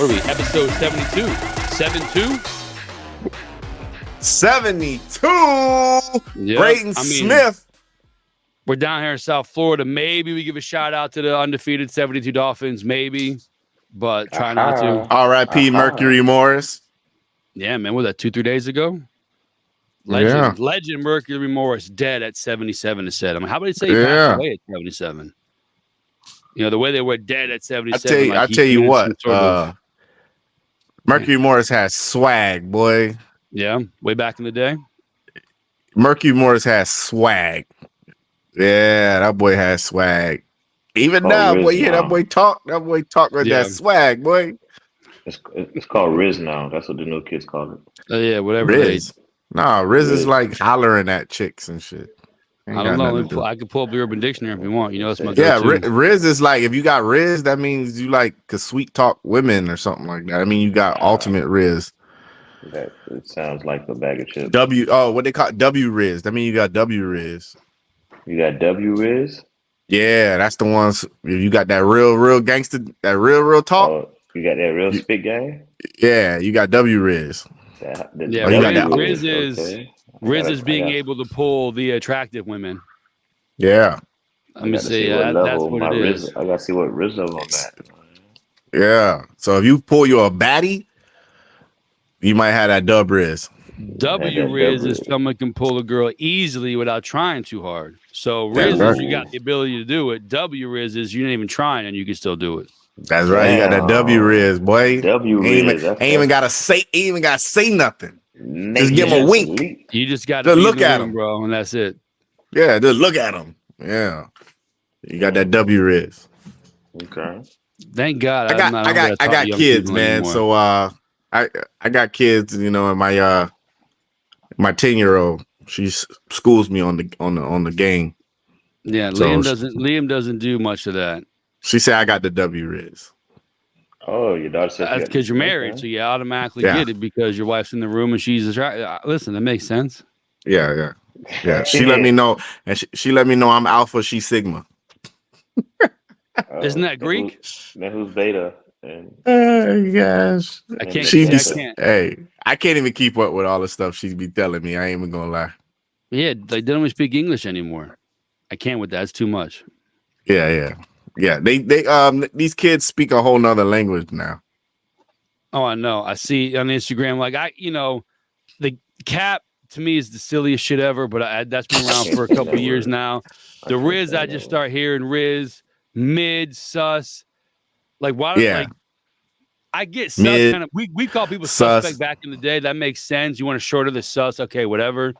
What are we? Episode 72. 72? 72. Yep. Brayton Smith. We're down here in South Florida. Maybe we give a shout out to the undefeated 72 Dolphins. Maybe, but try not to. R.I.P. Mercury Morris. Yeah, man. What was that, 2-3 days ago? Legend Mercury Morris dead at 77 is said. I mean, how about he say he passed away at 77? You know, the way they were dead at 77. I tell you what, Mercury Morris has swag, boy. Yeah, way back in the day. Mercury Morris has swag. Yeah, that boy has swag. Even now, boy, you hear that boy talk? That boy talk with that swag, boy. It's called Rizz now. That's what the new kids call it. Yeah, whatever. Rizz. Nah, Rizz is like hollering at chicks and shit. I don't know. I could pull up the Urban Dictionary if you want. You know, that's my go-to. Rizz is like, if you got Rizz, that means you like could sweet talk women or something like that. I mean, you got ultimate Rizz. That it sounds like a bag of chips. What they call W Rizz. That means you got W Rizz. You got W Rizz? Yeah, that's the ones. You got that real gangster, that real talk. Oh, you got that real spit game? Yeah, you got W Rizz. Rizz is being able to pull the attractive women. Yeah. Let me see. That's what it is. I gotta see what Rizz level on that. Yeah. So if you pull your baddie, you might have that dub Rizz. W Rizz is someone can pull a girl easily without trying too hard. So Rizz is you got the ability to do it. W Rizz is you ain't even trying and you can still do it. That's right. You got that W Rizz, boy. W Rizz. Ain't even gotta say nothing. Just give him a wink. You just got to look at him, bro, and that's it. Yeah, just look at him. Yeah, you got that W Rizz. Okay. Thank God. I got kids, man. Anymore. So I got kids. You know, and my 10-year-old, she schools me on the game. Yeah, so Liam doesn't do much of that. She said I got the W Rizz. Oh, your daughter said that's because you're married, so you automatically get it because your wife's in the room and she's attracted. Listen, that makes sense. Yeah. She let me know, and she let me know I'm Alpha, she's Sigma. Isn't that Greek? Who's Beta? Gosh, I can't. Hey, I can't even keep up with all the stuff she be telling me. I ain't even gonna lie. Yeah, they don't even speak English anymore. I can't with that. It's too much. Yeah. They these kids speak a whole nother language now. Oh, I know. I see on Instagram, the cap to me is the silliest shit ever, but that's been around for a couple of years now. The Rizz, I just start hearing Rizz, mid, sus. Like, why? Yeah. Like, I get sus kind of. We call people suspect back in the day. That makes sense. You want to shorter the sus, okay, whatever.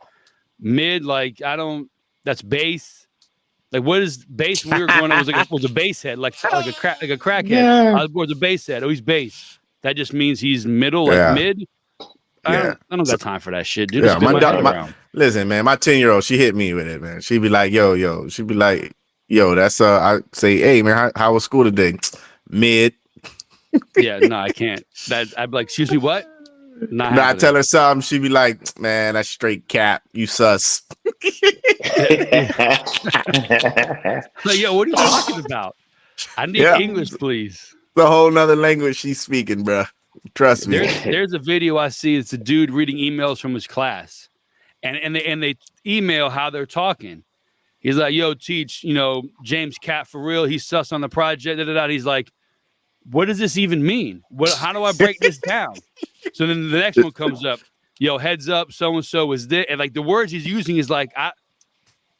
Mid, that's base. Like, what is base? When we were growing up, was a base head, like a crackhead. Yeah. I was a base head. Oh, he's base. That just means he's middle, mid. I don't got time for that shit, dude. Yeah, listen, man, my 10-year-old, she hit me with it, man. She'd be like, yo. She'd be like, yo, that's I say, hey, man, how was school today? Mid. Yeah, no, I can't. I'd be like, excuse me, what? I tell her something, she'd be like, man, that's straight cap. You sus. Like, yo, what are you talking about? I need English, please. The whole nother language she's speaking, bro. Trust me. There's a video I see. It's a dude reading emails from his class, and they email how they're talking. He's like, yo, teach, James Cat for real. He's sus on the project. He's like, what does this even mean? How do I break this down? So then the next one comes up. Yo, heads up, so-and-so is this. And like the words he's using is like, I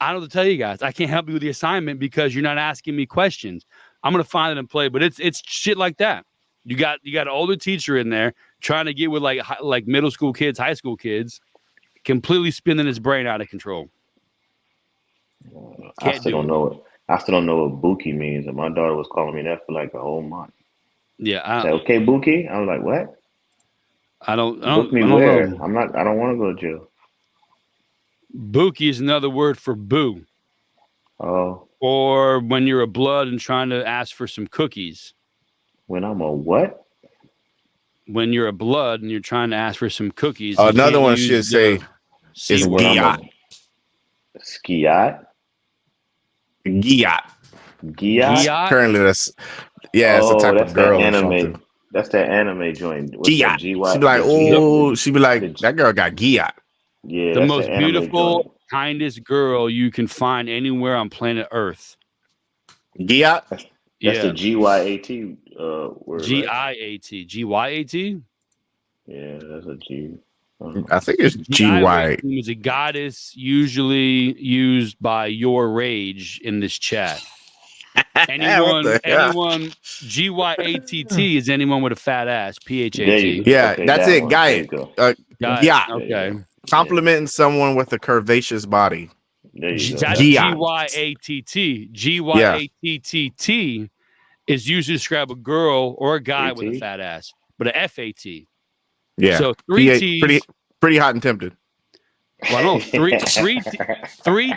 don't know what to tell you guys. I can't help you with the assignment because you're not asking me questions. I'm going to find it and play. But it's shit like that. You got an older teacher in there trying to get with like middle school kids, high school kids, completely spinning his brain out of control. I still don't know what Buki means. And my daughter was calling me that for like a whole month. Yeah. Okay, Buki. I was like, what? I don't where? know. I don't want to go to jail. Buki is another word for boo. Oh. Or when you're a blood and trying to ask for some cookies. When I'm a what? When you're a blood and you're trying to ask for some cookies. Another one should say is gyat. Skiat? Gyat. Gyat? Currently, it's a type of girl. Anime. That's that anime joint. What's Gyat. that? GY. She be like, oh, she be like, that girl got gyat. Yeah, The that's most the anime beautiful, joint. kindest girl you can find anywhere on planet Earth. Gyat. That's the GYAT word, right? GIAT. GYAT? Yeah, that's a G. I think it's GI GY. is a goddess usually used by your rage in this chat. Anyone, GYATT is anyone with a fat ass. PHAT. There you go. Yeah, Okay, that's that it. one. There Gyat. you go. Gyat. Okay. Complimenting someone with a curvaceous body. There you go. That's Gyat. GYATT. GYATTT is used to describe a girl or a guy with a fat ass, but a FAT. Yeah. So three T's. Pretty hot and tempted. Well, no, three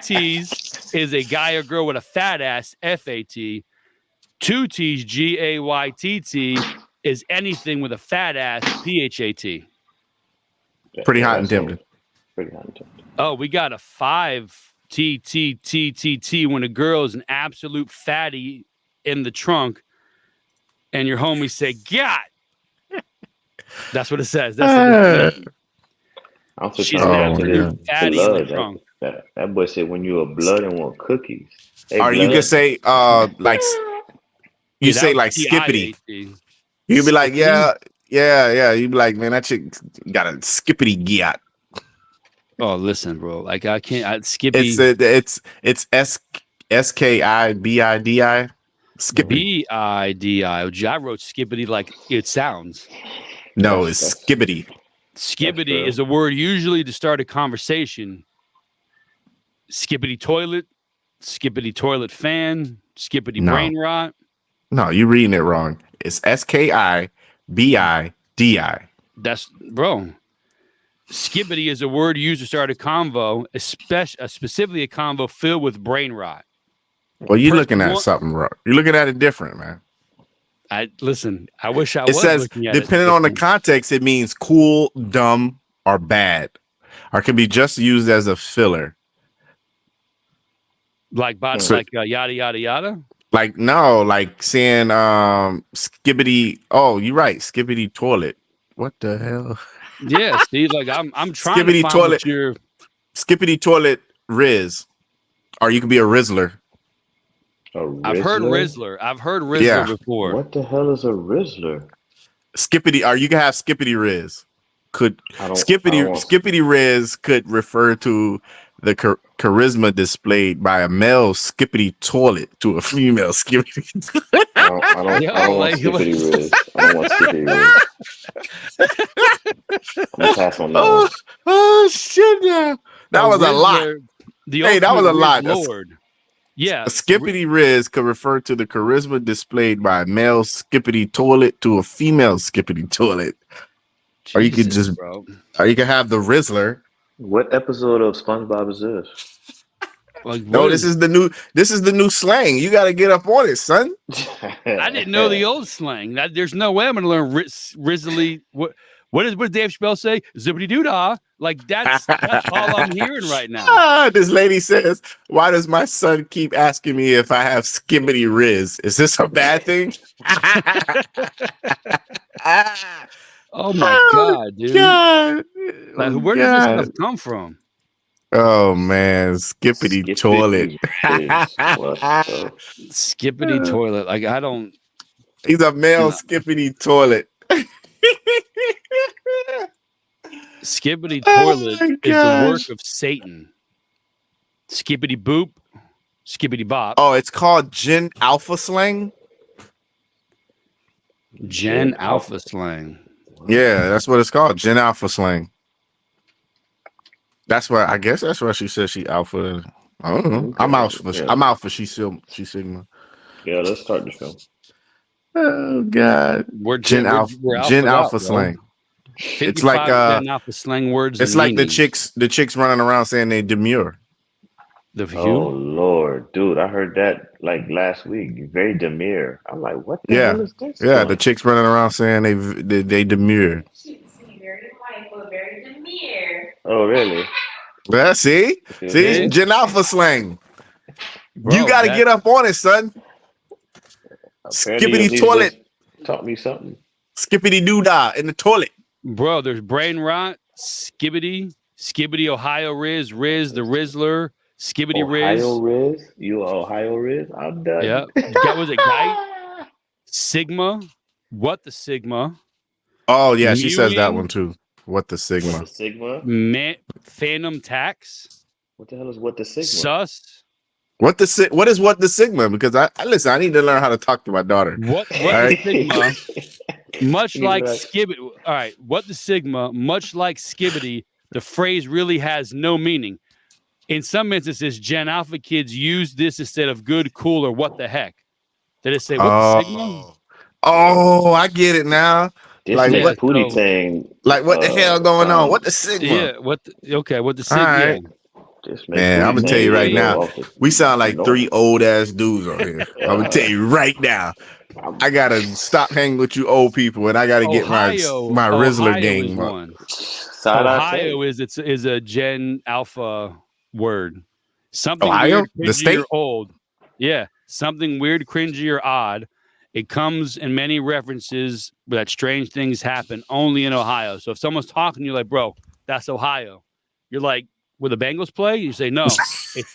T's is a guy or girl with a fat ass, FAT. 2 T's, GAYTT, is anything with a fat ass, PHAT. Pretty hot and tempted. Pretty hot and tempted. Oh, we got a 5 TTTTT when a girl is an absolute fatty in the trunk, and your homies say, "God." That's what it says. That's what it says. I'm just She's an absolute to fatty in the trunk. That boy said, "When you a blood and want cookies." Hey, or you could say, like, you say like skippity. You'd be like, yeah. You'd be like, man, that chick got a skippity gyat. Oh, listen, bro. Like I can't. Skippy. It's SKIBIDI. Skippy. BIDI. I wrote skippity like it sounds. No, it's skibbity. Skibbity is a word usually to start a conversation. Skippity toilet, skippity toilet fan, skippity brain rot. No, you're reading it wrong. It's SKIBIDI. That's bro. Skibbity is a word used to start a convo, specifically a convo filled with brain rot. Well, you're looking at something wrong. You're looking at it different, man. I wish I it was. Says, looking at depending on the context, it means cool, dumb, or bad, or can be just used as a filler. Like yada yada yada. Like no, like saying skibbity. Oh, you're right, skibbity toilet. What the hell? Yeah, see, like I'm trying skibbity to find toilet. your Skippity toilet Rizz, or you could be a Rizzler. I've heard Rizzler before. What the hell is a Rizzler? Skippity, or you can have Skippity Rizz. Skippity Rizz could refer to the charisma displayed by a male skippity toilet to a female skippity. I don't want skippity Rizz. I don't want skippity Rizz. I'm gonna pass on that one. Oh shit! Yeah, that was a lot. That was a lot. Lord. Yeah, a skippity Rizz could refer to the charisma displayed by a male skippity toilet to a female skippity toilet. Jesus, or you could just, or you could have the Rizzler. What episode of SpongeBob is this? Like, no, this is the new slang. You got to get up on it, son. I didn't know the old slang. There's no way I'm going to learn Rizzly. What does Dave Chappelle say? Zippity doo dah. Like that's all I'm hearing right now. This lady says, "Why does my son keep asking me if I have skibbity Rizz? Is this a bad thing?" Oh my god, dude! God. Like, where does this stuff come from? Oh man, skippity toilet. Skippity toilet. Like I don't. He's a male skippity toilet. Skippity toilet is the work of Satan. Skippity boop, skippity bop. Oh, it's called Gen Alpha slang. Gen Alpha slang. Yeah, that's what it's called. Gen Alpha slang. That's why I guess that's why she says she alpha. I don't know. I'm alpha. Yeah. I'm alpha. She's sigma. Yeah, let's start the show. Oh God, we're Gen Alpha slang. It's like Gen Alpha slang words. It's like the chicks running around saying they demure. Oh Lord, dude, I heard that like last week. Very demure. I'm like, what the hell is this? Yeah, the chicks running around saying they demure. Very quiet, but very demure. Oh really? Yeah, see, Gen Alpha slang. Bro, you got to get up on it, son. Skippity toilet. Taught me something. Skippity doodah in the toilet. Bro, there's brain rot, Skibbity, Ohio Rizz, the Rizzler, Skibbity Ohio Rizz. Rizz? You Ohio Rizz? I'm done. Yeah. Was it Gyat? Sigma. What the Sigma? Oh, yeah, she Mewing, says that one too. What the Sigma? What the Sigma? Phantom Tax. What the hell is what the Sigma? Sus. What is what the Sigma? Because I listen, I need to learn how to talk to my daughter. What the Sigma? Much like Skibbity. All right. What the Sigma? Much like Skibbity, the phrase really has no meaning. In some instances, Gen Alpha kids use this instead of good, cool, or what the heck. They just say, what the Sigma? Oh, I get it now. This like what Pootie thing. Like what the hell going on? What the Sigma? Yeah, what the Sigma? Right. Man, I'm gonna tell you right now, we sound like three old ass dudes on here. I'm gonna tell you right now, I gotta stop hanging with you old people, and I gotta get my Rizzler game up. Ohio is a Gen Alpha word. Something Ohio? Weird, cringy, the state? or old. Yeah, something weird, cringy, or odd. It comes in many references that strange things happen only in Ohio. So if someone's talking, you're like, bro, that's Ohio. You're like, will the Bengals play? You say, no,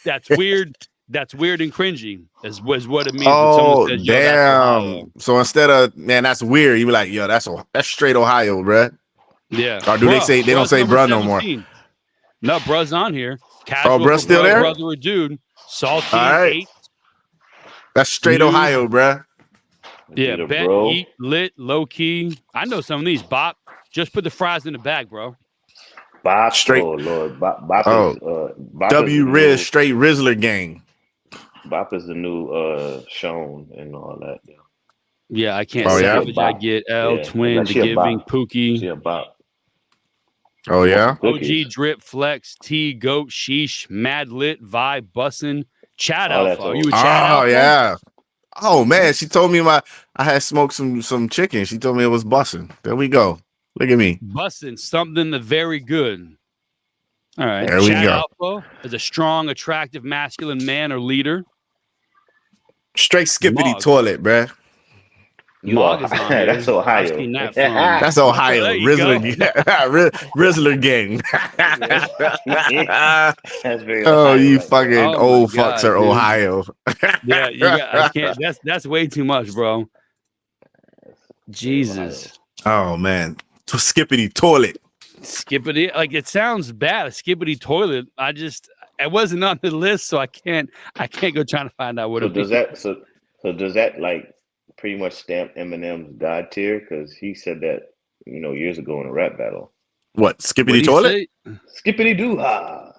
that's weird. That's weird and cringy is what it means. Oh, when says, damn. So instead of, man, that's weird, you be like, yo, that's straight Ohio, bruh. Yeah. Or do they say, they don't say bruh no more? No, bruh's on here. Casual bruh's still there? Brother or dude. Salty. All right. 8. That's straight Ohio, bruh. Yeah, bet, eat, lit, low key. I know some of these. Bop, just put the fries in the bag, bro. Bop, straight. Oh Lord, Bop Bop W Rizz, straight Rizzler gang. Bop is the new Sean and all that. Yeah, I can't savage. I get L, Twin, The Giving, Pookie. She a Bop. Oh yeah. OG, Drip, Flex, T, Goat, Sheesh, Mad Lit, Vibe, Bussin', Chat Alpha. Are you a Chat Alpha? Oh yeah. Oh man, she told me I had smoked some chicken. She told me it was bussin'. There we go. Look at me. Bussin', something that very good. All right. There we go. Alpha is a strong, attractive, masculine man or leader. Straight skippity toilet, bruh. That's Ohio. That's Ohio. Rizzler gang. That's very Ohio, you fucking old fucks are Ohio. Yeah, I can't. That's way too much, bro. Jesus. Oh man. Skippity toilet. Skippity, like it sounds bad. A skippity toilet. It wasn't on the list, so I can't go trying to find out what it does. So does that like pretty much stamp Eminem's God tier? Because he said that years ago in a rap battle. What, skippity toilet? Skippity doo ha.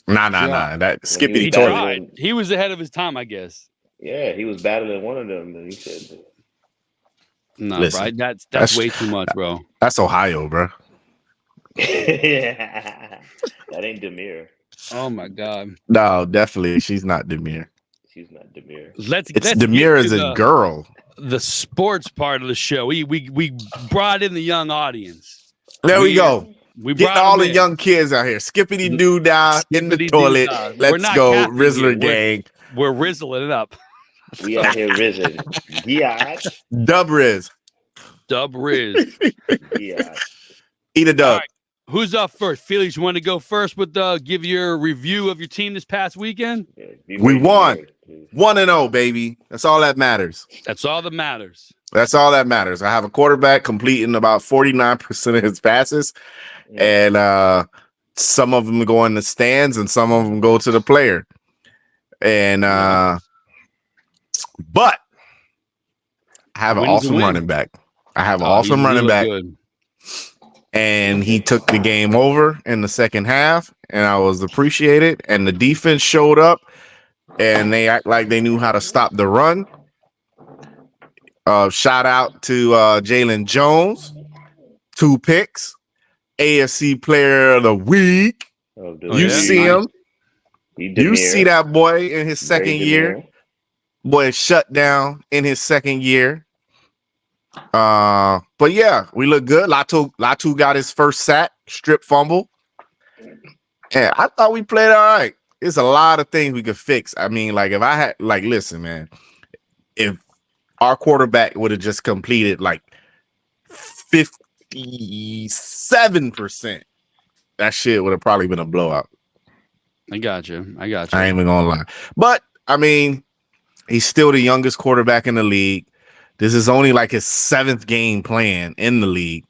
Nah. That skippity toilet. He was ahead of his time, I guess. Yeah, he was battling one of them, and he said, "No, right? That's way too much, bro. That's Ohio, bro." Yeah, that ain't Demir. Oh my god. No, definitely, she's not Demir. She's not Demir. Let's Demir is a girl. The sports part of the show. We brought in the young audience. There we go. We getting all the young kids out here. Skippity doo dah in the toilet. Let's go, Rizzler gang. We're rizzling it up. We out here rizzling. Yeah. Dub Rizz. Yeah. Eat a dub. Right. Who's up first? Felix, you want to go first with give your review of your team this past weekend? Yeah, we won. 1-0, baby. That's all that matters. That's all that matters. That's all that matters. I have a quarterback completing about 49% of his passes. And some of them go in the stands and some of them go to the player. And but I have an awesome running back. And he took the game over in the second half, and I was appreciated. And the defense showed up, and they act like they knew how to stop the run. Shout out to Jalen Jones, 2 picks, AFC Player of the Week. You see him. You see that boy in his second year. Boy shut down in his second year. But yeah, we look good. Latu got his first sack, strip fumble. And I thought we played all right. There's a lot of things we could fix. I mean, like if I had listen, man, if our quarterback would have just completed like 57%, that shit would have probably been a blowout. I got you. I ain't even gonna lie. But I mean, he's still the youngest quarterback in the league. This is only like his 7th game playing in the league.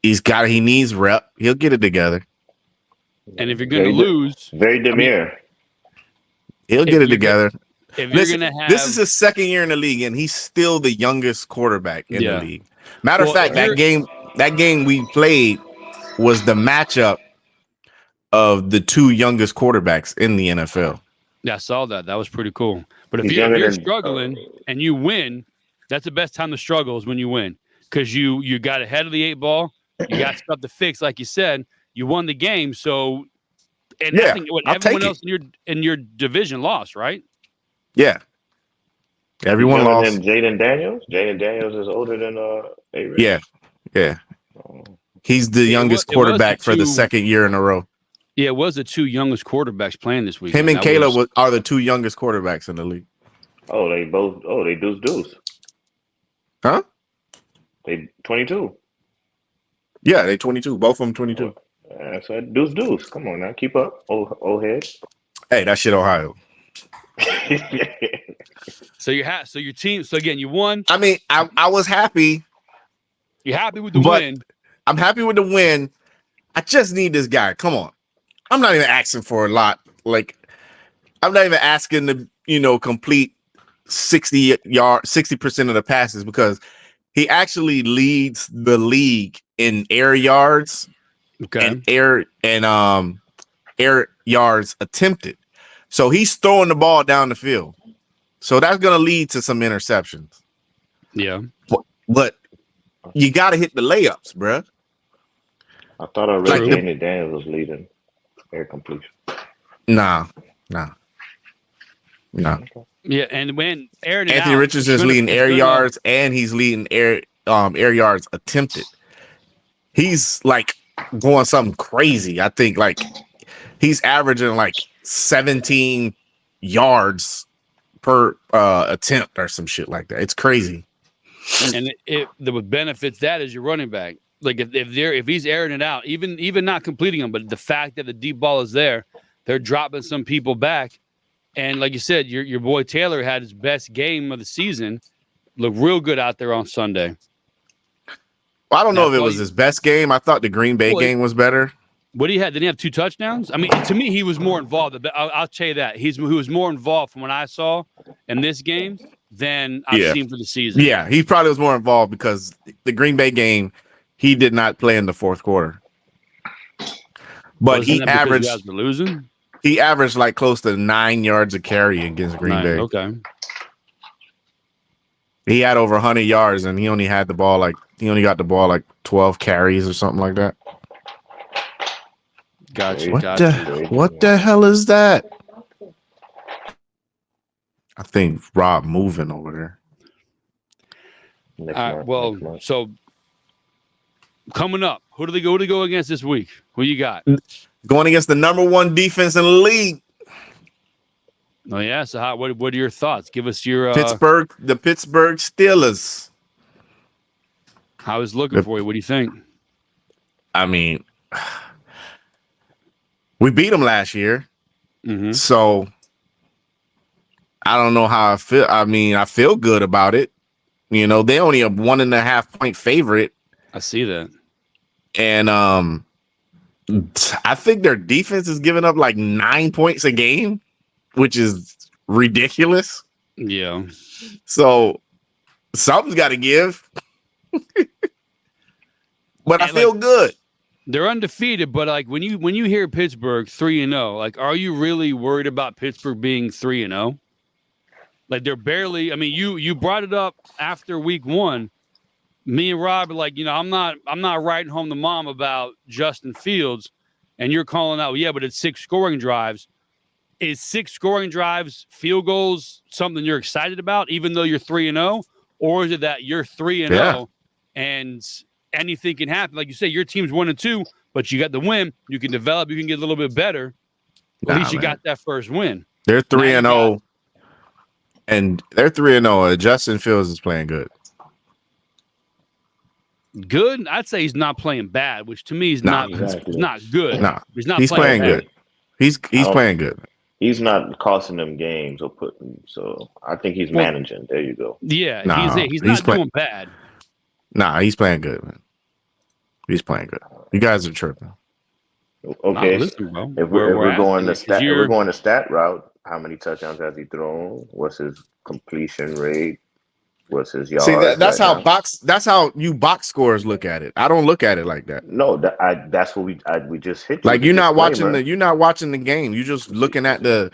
He needs rep. He'll get it together. And if you're gonna lose, very demure. He'll get it together. If you're gonna have, this is his 2nd year in the league, and he's still the youngest quarterback in the league. Matter of fact, that game we played was the matchup of the 2 youngest quarterbacks in the NFL. Yeah, I saw that. That was pretty cool. But if you're struggling and you win, that's the best time to struggle is when you win, because you got ahead of the 8 ball. You got stuff to fix, like you said. You won the game, so I think everyone else in your division lost, right? Yeah, everyone lost. Than Jaden Daniels. Jaden Daniels is older than A-Ray. Yeah. He's the youngest quarterback for the 2nd year in a row. Yeah, it was the 2 youngest quarterbacks playing this week. Him and Kayla are the 2 youngest quarterbacks in the league. Oh, they deuce. Huh? They 22. Yeah, they 22. Both of them 22. So deuce. Come on now, keep up, old head. Hey, that shit Ohio. So your team. So again, you won. I mean, I was happy. You're happy with the win. I'm happy with the win. I just need this guy. Come on. I'm not even asking for a lot. Like, I'm not even asking to, complete 60% of the passes, because he actually leads the league in air yards and air yards attempted. So he's throwing the ball down the field. So that's going to lead to some interceptions. Yeah. But you got to hit the layups, bruh. I thought Jaden Daniels was leading air completion. Nah. Yeah, and when Anthony Richardson is leading air yards, and he's leading air yards attempted. He's like going something crazy. I think like he's averaging like 17 yards per attempt or some shit like that. It's crazy. And what benefits that is your running back. Like if he's airing it out, even not completing them, but the fact that the deep ball is there, they're dropping some people back. And like you said, your boy Taylor had his best game of the season. Looked real good out there on Sunday. Well, I don't know if it was his best game. I thought the Green Bay game was better. What he had? Did he have 2 touchdowns? I mean, to me, he was more involved. I'll tell you that. He was more involved from what I saw in this game than I've seen for the season. Yeah, he probably was more involved because the Green Bay game, he did not play in the 4th quarter. But he averaged. You guys were losing? He averaged like close to 9 yards a carry against Green Bay. Okay. He had over 100 yards, and he only got the ball like 12 carries or something like that. Gotcha. What the hell is that? I think Rob moving over there. So coming up, who do they go against this week? Who you got? Going against the number 1 defense in the league. Oh yeah. So what are your thoughts? Give us your the Pittsburgh Steelers. How is looking for you? What do you think? I mean, we beat them last year, so I don't know how I feel. I mean, I feel good about it. They only a 1.5 point favorite. I see that, and I think their defense is giving up like 9 points a game, which is ridiculous. Yeah. So something's got to give. But I feel good. They're undefeated, but like when you hear Pittsburgh 3-0, like are you really worried about Pittsburgh being 3-0? Like they're barely. I mean, you brought it up after week 1. Me and Rob are like, I'm not writing home to mom about Justin Fields, and you're calling out, yeah, but it's 6 scoring drives. Is 6 scoring drives, field goals, something you're excited about, even though you're 3-0, or is it that you're 3-0 and anything can happen? Like you say, your team's 1-2, but you got the win. You can develop. You can get a little bit better. At least you got that first win. They're 3-0, and they're 3-0. Justin Fields is playing good. Good. I'd say he's not playing bad, which to me is not good. No, he's playing good. He's playing good. He's not costing them games or putting. So I think he's managing. There you go. Yeah, he's not doing bad. Nah, he's playing good, man. He's playing good. You guys are tripping. Okay, listen, bro. If we're going the stat, we're going the stat route. How many touchdowns has he thrown? What's his completion rate? What's his yards? See, that's how you box scores look at it. I don't look at it like that. No, that's what we just hit. Like you're not watching the game. You're just looking at the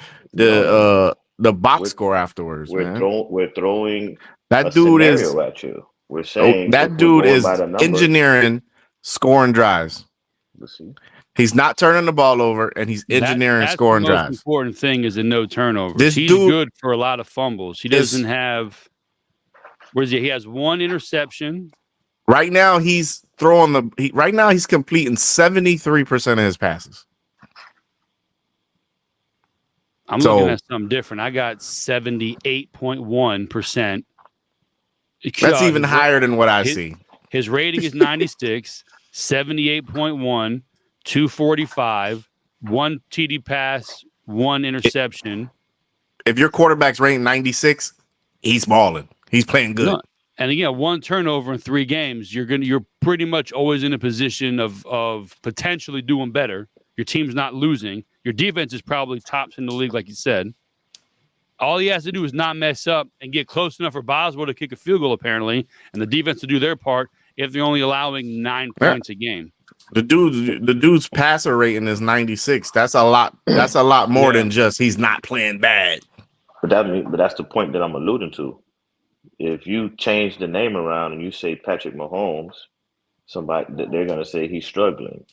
box score afterwards. We're throwing that dude is at you. We're saying that dude is engineering scoring drives. Let's see. He's not turning the ball over, and he's engineering scoring drives. The most important thing is a no turnover. He's good for a lot of fumbles. He doesn't have. Where's he? He has one interception. Right now, he's throwing right now he's completing 73% of his passes. I'm looking at something different. I got 78.1%. That's even higher than what I see. His rating is 96, 78.1, 245, one TD pass, one interception. If your quarterback's rating 96, he's balling. He's playing good. No. And again, one turnover in 3 games, you're pretty much always in a position of potentially doing better. Your team's not losing. Your defense is probably tops in the league, like you said. All he has to do is not mess up and get close enough for Boswell to kick a field goal, apparently, and the defense to do their part if they're only allowing 9 points a game. The dude's passer rating is 96. That's a lot. That's a lot more than just he's not playing bad. But that's the point that I'm alluding to. If you change the name around and you say Patrick Mahomes, they're gonna say he's struggling.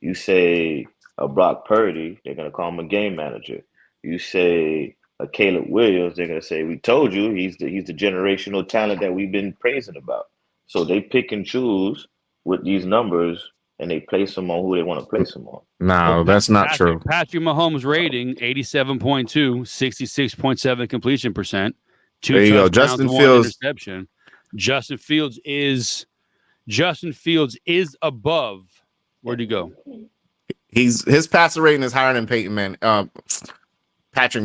You say a Brock Purdy, they're gonna call him a game manager. You say a Caleb Williams, they're gonna say, we told you he's the generational talent that we've been praising about. So they pick and choose with these numbers and they place them on who they want to place them on. No, that's not true. Patrick Mahomes rating 87.2, 66.7 completion percent. 2 there you go. Justin Fields. Interception. Justin Fields is above. Where'd he go? His passer rating is higher than Patrick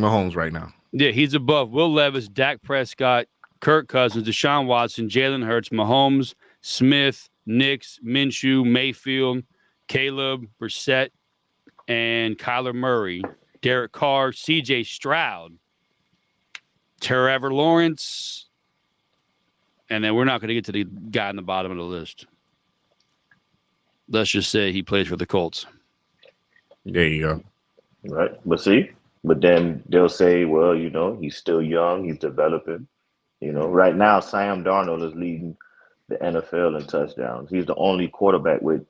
Mahomes right now. Yeah, he's above Will Levis, Dak Prescott, Kirk Cousins, Deshaun Watson, Jalen Hurts, Mahomes, Smith, Nix, Minshew, Mayfield, Caleb, Brissett, and Kyler Murray, Derek Carr, CJ Stroud, Trevor Lawrence, and then we're not going to get to the guy on the bottom of the list. Let's just say he plays for the Colts. There you go. Right. But then they'll say, well, he's still young. He's developing. Right now, Sam Darnold is leading the NFL in touchdowns. He's the only quarterback with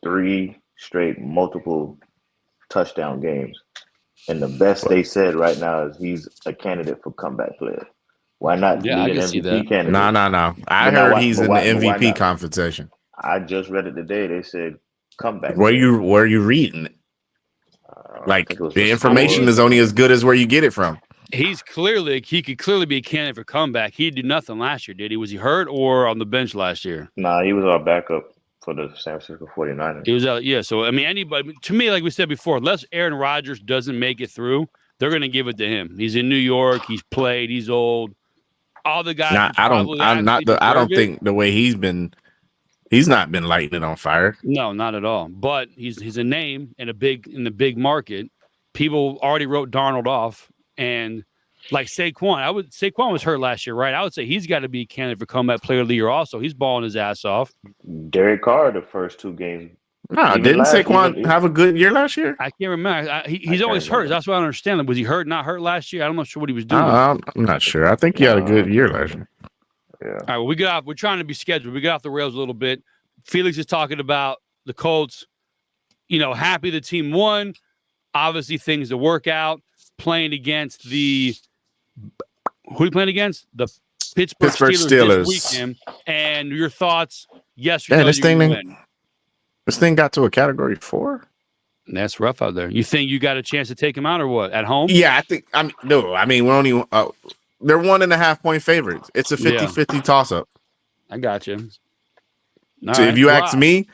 3 straight multiple touchdown games. And the best they said right now is he's a candidate for comeback player. Why not? Yeah, I can see that. Candidate? No. I heard he's in the MVP conversation. I just read it today. They said comeback. Where you reading it? Like the information is only as good as where you get it from. He could clearly be a candidate for comeback. He did nothing last year, did he? Was he hurt or on the bench last year? Nah, he was our backup for the San Francisco 49ers. He was out, yeah. So, I mean, anybody, to me, like we said before, unless Aaron Rodgers doesn't make it through, they're going to give it to him. He's in New York. He's played. He's old. All the guys. I don't think the way he's not been lighting it on fire. No, not at all. But he's a name in the big market. People already wrote Darnold off, and like Saquon was hurt last year, right? I would say he's got to be a candidate for comeback player of the year. Also, he's balling his ass off. Derek Carr, the first 2 games. No, didn't Saquon have a good year last year? I can't remember. He's always hurt. That's what I don't understand. Was he hurt? Not hurt last year? I'm not sure what he was doing. I'm not sure. I think he had a good year last year. Yeah. All right. Well, we're trying to be scheduled. We got off the rails a little bit. Felix is talking about the Colts. Happy the team won. Obviously, things to work out. Playing against who are you playing against? The Pittsburgh Steelers this weekend. And your thoughts? Yes or no? This thing got to a category 4. That's rough out there. You think you got a chance to take him out or what? At home? Yeah, I think. We're only. They're 1.5 point favorites. It's a 50-50 toss up. I got you. So if you ask me,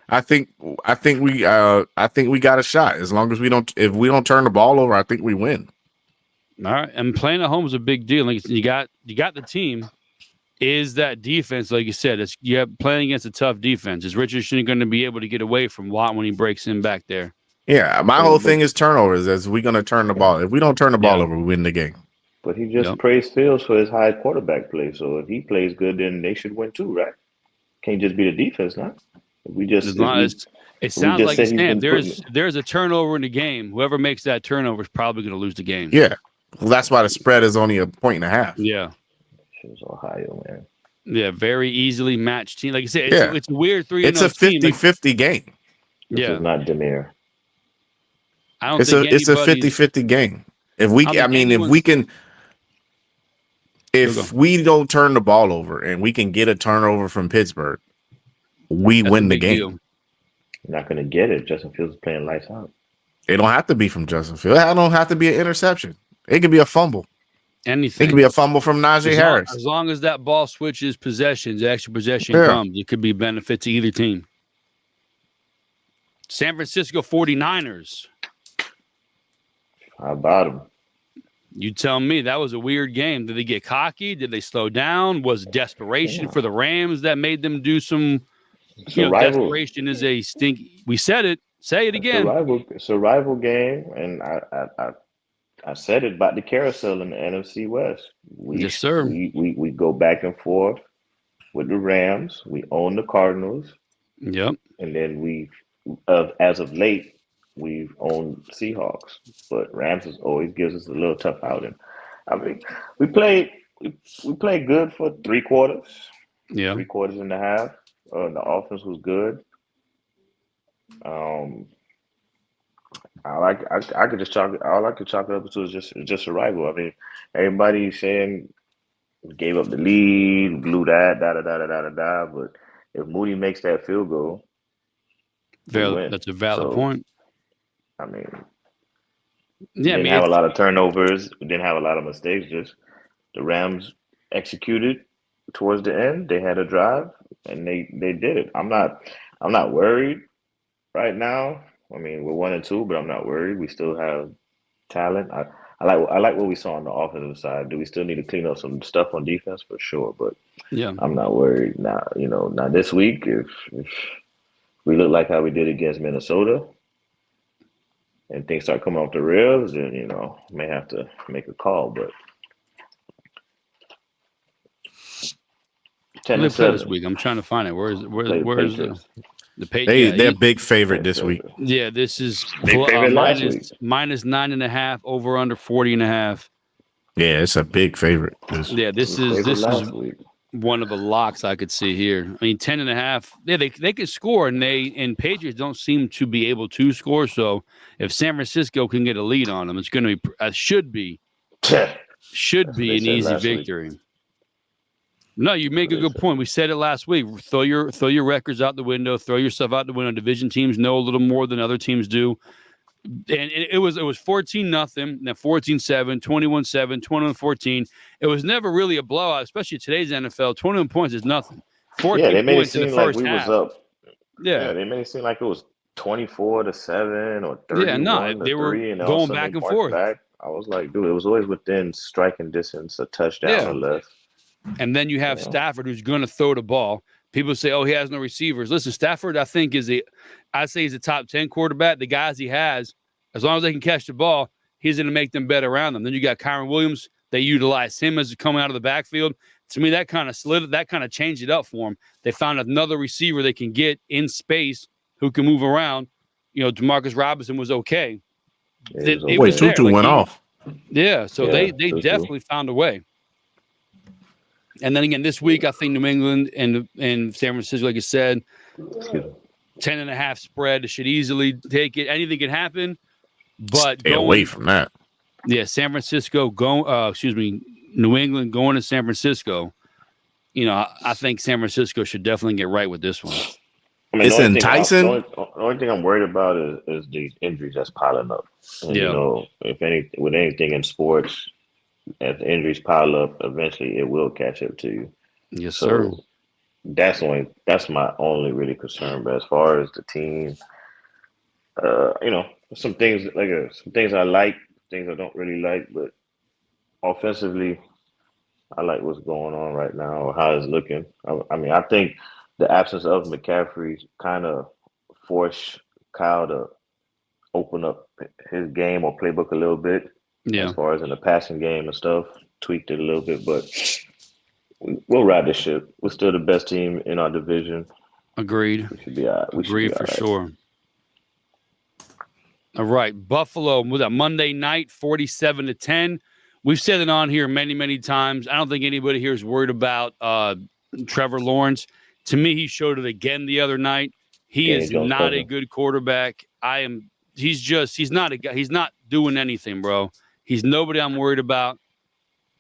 I think we got a shot. As long as if we don't turn the ball over, I think we win. All right, and playing at home is a big deal. Like you got the team. Is that defense, like you said, playing against a tough defense? Is Richardson going to be able to get away from Watt when he breaks in back there? Yeah, my whole thing is turnovers. As we're going to turn the ball. If we don't turn the ball over, we win the game. But he just praised Fields for his high quarterback play. So if he plays good, then they should win too, right? Can't just be the defense, now. It sounds like he's saying there's a turnover in the game. Whoever makes that turnover is probably going to lose the game. Yeah, well, that's why the spread is only 1.5. Yeah. It's Ohio, man. Yeah, very easily matched team. Like I said, it's a weird 3-0 It's a 50-50 game. This is not Demir. I don't it's a 50-50 game. If we don't turn the ball over and we can get a turnover from Pittsburgh, we win the game. You're not going to get it. Justin Fields is playing lights out. It don't have to be from Justin Fields. It don't have to be an interception. It could be a fumble. Anything. It could be a fumble from Najee Harris. As long as that ball switches possessions, the extra possession comes, it could be a benefit to either team. San Francisco 49ers. How about them? You tell me. That was a weird game. Did they get cocky? Did they slow down? Was desperation for the Rams that made them do some? Desperation is a stink. We said it. Say it again. It's a rival game, and I said it about the carousel in the NFC West. Yes, sir. We go back and forth with the Rams. We own the Cardinals. Yep. And then as of late, we've owned Seahawks. But Rams always gives us a little tough outing. I mean, we played good for 3 quarters. Yeah. 3 quarters and a half. The offense was good. I could just chalk it. All I could chalk it up to is just survival. I mean, everybody saying gave up the lead, blew that, da. But if Moody makes that field goal, that's a valid point. I mean, didn't have a lot of turnovers, didn't have a lot of mistakes. Just the Rams executed towards the end. They had a drive and they did it. I'm not worried right now. I mean, we're 1-2, but I'm not worried. We still have talent. I like what we saw on the offensive side. Do we still need to clean up some stuff on defense? For sure, but I'm not worried now. Now this week, if we look like how we did against Minnesota, and things start coming off the rails, then may have to make a call. But 10-7 this week. I'm trying to find it. Where is the Patriots? They're a big favorite this week. Yeah, this is minus 9.5 over under 40.5. Yeah, it's a big favorite. This is one of the locks I could see here. I mean, 10.5. Yeah, they could score, and Patriots don't seem to be able to score. So if San Francisco can get a lead on them, it's going to be should be an easy victory. No, you make a good point. We said it last week. Throw your records out the window. Throw yourself out the window. Division teams know a little more than other teams do. And it was 14-0, then 14-7, 21-7, 21-14. It was never really a blowout, especially today's NFL. 21 points is nothing. 14 they made points it seem in the like first we half. was up. Yeah, they made it seem like it was 24-7 or 31. Yeah, no, they were going back and forth. I was like, dude, it was always within striking distance, a touchdown or less. And then you have Stafford, who's going to throw the ball. People say, "Oh, he has no receivers." Listen, Stafford, I think he's a top 10 quarterback. The guys he has, as long as they can catch the ball, he's going to make them bet around them. Then you got Kyron Williams. They utilize him as coming out of the backfield. To me, that kind of changed it up for him. They found another receiver they can get in space who can move around. Demarcus Robinson was okay. Tutu went off. Yeah, so they definitely found a way. And then again, this week, I think New England and San Francisco, like you said, 10.5 spread. It should easily take it. Anything can happen, but stay away from that. Yeah, San Francisco New England going to San Francisco. I think San Francisco should definitely get right with this one. I mean, it's enticing. The only thing I'm worried about is the injuries that's piling up. And, with anything in sports, as the injuries pile up, eventually it will catch up to you. Yes, sir. That's my only really concern. But as far as the team, some things some things I like, things I don't really like. But offensively, I like what's going on right now or how it's looking. I mean, I think the absence of McCaffrey kind of forced Kyle to open up his game or playbook a little bit. Yeah. As far as in the passing game and stuff, tweaked it a little bit, but we'll ride this ship. We're still the best team in our division. Agreed. We should be all right. Agreed for sure. All right, Buffalo with a Monday night, 47-10. We've said it on here many, many times. I don't think anybody here is worried about Trevor Lawrence. To me, he showed it again the other night. He is not a good quarterback. He's not a guy. He's not doing anything, bro. He's nobody I'm worried about.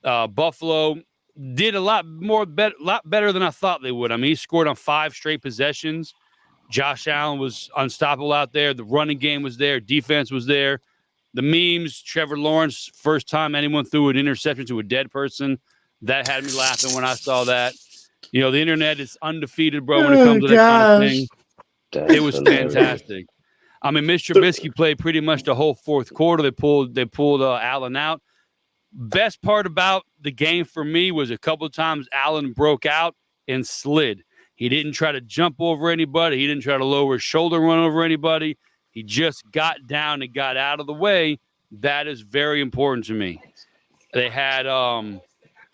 Buffalo did a lot better than I thought they would. I mean, he scored on 5 straight possessions. Josh Allen was unstoppable out there. The running game was there. Defense was there. The memes, Trevor Lawrence, first time anyone threw an interception to a dead person. That had me laughing when I saw that. You know, the internet is undefeated, bro, when it comes to that kind of thing. It was fantastic. I mean, Mr. Trubisky played pretty much the whole fourth quarter. They pulled Allen out. Best part about the game for me was a couple of times Allen broke out and slid. He didn't try to jump over anybody. He didn't try to lower his shoulder, run over anybody. He just got down and got out of the way. That is very important to me. They had, I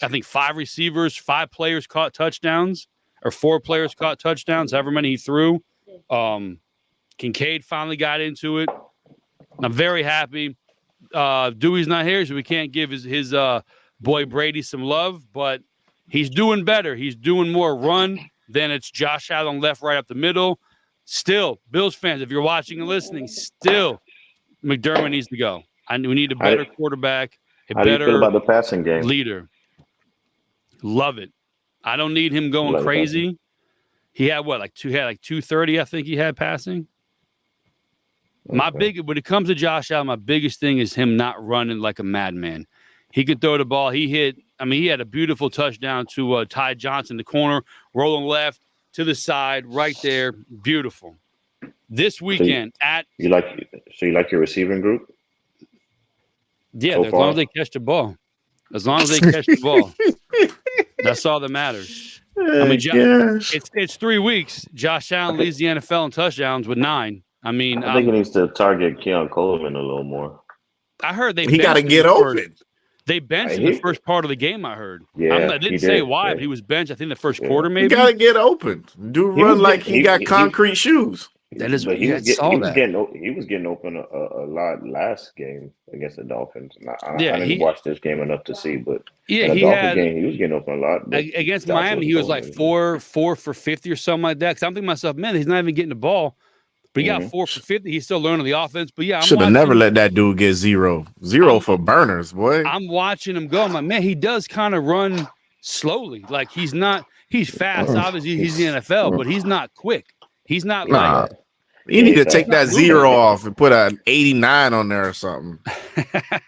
think, 5 receivers, 5 players caught touchdowns, or 4 players caught touchdowns, however many he threw. Kincaid finally got into it. I'm very happy. Dewey's not here, so we can't give his boy Brady some love, but he's doing better. He's doing more run than it's Josh Allen left, right up the middle. Still, Bills fans, if you're watching and listening, still McDermott needs to go. We need a better quarterback, how do you feel about the passing game? Leader. Love it. I don't need him going crazy. He had what, 230, I think he had passing. Okay. When it comes to Josh Allen, my biggest thing is him not running like a madman. He could throw the ball. He had a beautiful touchdown to Ty Johnson, the corner, rolling left to the side, right there. Beautiful. This weekend you like your receiving group? Yeah, as long as they catch the ball. As long as they catch the ball. That's all that matters. I mean, it's 3 weeks. Josh Allen leads the NFL in touchdowns with 9. I mean, I think he needs to target Keon Coleman a little more. I heard he got to get open. They benched him the first part of the game, I heard. Yeah, I didn't say why, but he was benched, I think, the first quarter, maybe. He got to get open. Run like he got concrete shoes. That is what he was getting open a lot last game against the Dolphins. I didn't watch this game enough to see, but he was getting open a lot. Against Miami, he was like 4 for 50 or something like that. Because I'm thinking to myself, man, he's not even getting the ball. But he got 4 for 50. He's still learning the offense. But yeah, should have never let that dude get 0 for burners, boy. I'm watching him go. I'm like, man, he does kind of run slowly. Like he's fast. Obviously, he's in the NFL, but he's not quick. He's not like. You need to take that 0 off and put an 89 on there or something.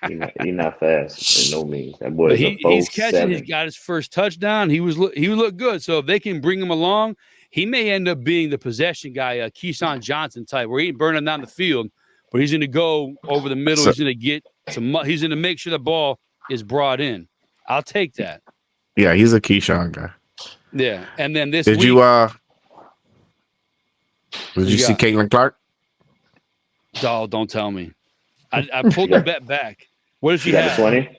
He's not fast by no means. That boy he's catching. He's got his first touchdown. He looked good. So if they can bring him along, he may end up being the possession guy, Keyshawn Johnson type, where he ain't burning down the field, but he's going to go over the middle. He's going to get some. He's going to make sure the ball is brought in. I'll take that. Yeah, he's a Keyshawn guy. Yeah, and then this. Did you see Caitlin Clark? Oh, don't tell me. I pulled the bet back. What did she have? 20?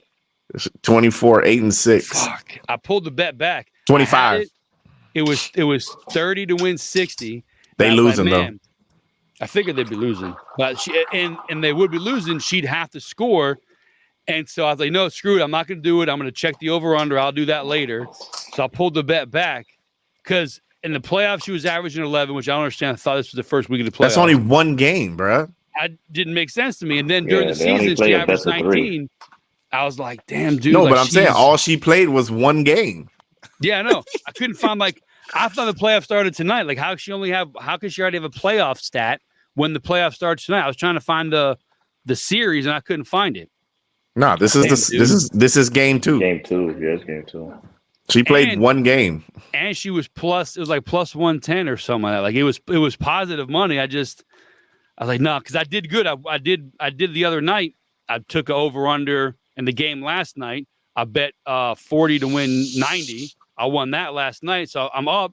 24, 8-6. Fuck. I pulled the bet back. 25. It was 30 to win 60. They losing though. I figured they'd be losing, but and they would be losing. She'd have to score, and so I was like, no, screw it. I'm not going to do it. I'm going to check the over under. I'll do that later. So I pulled the bet back because in the playoffs she was averaging 11, which I don't understand. I thought this was the first week of the playoffs. That's only one game, bro. It didn't make sense to me. And then during the season she averaged 19. I was like, damn, dude. No, but I'm saying all she played was one game. Yeah, I know. I couldn't find I thought the playoffs started tonight. Like, how could she already have a playoff stat when the playoffs starts tonight? I was trying to find the series and I couldn't find it. No, this is game 2. Game 2, yes, game 2. She played one game. And she was plus, it was like plus 110 or something like that. Like it was positive money. I was like, no, because I did good. I did the other night. I took an over under in the game last night. I bet 40 to win 90. I won that last night. So I'm up.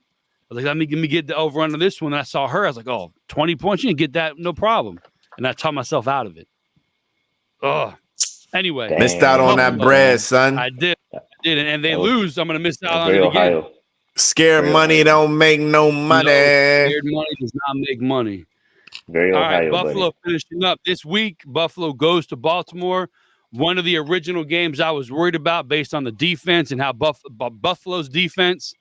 I was like, let me get the over under this one. And I saw her. I was like, oh, 20 points. You can get that. No problem. And I talked myself out of it. Oh, anyway. Dang. Missed out on that bread, son. I did. And they lose. I'm going to miss out on it again. Scared money don't make no money. No, scared money does not make money. Very All Ohio, right, Buffalo finishing up this week. Buffalo goes to Baltimore. One of the original games I was worried about based on the defense and how Buffalo's defense,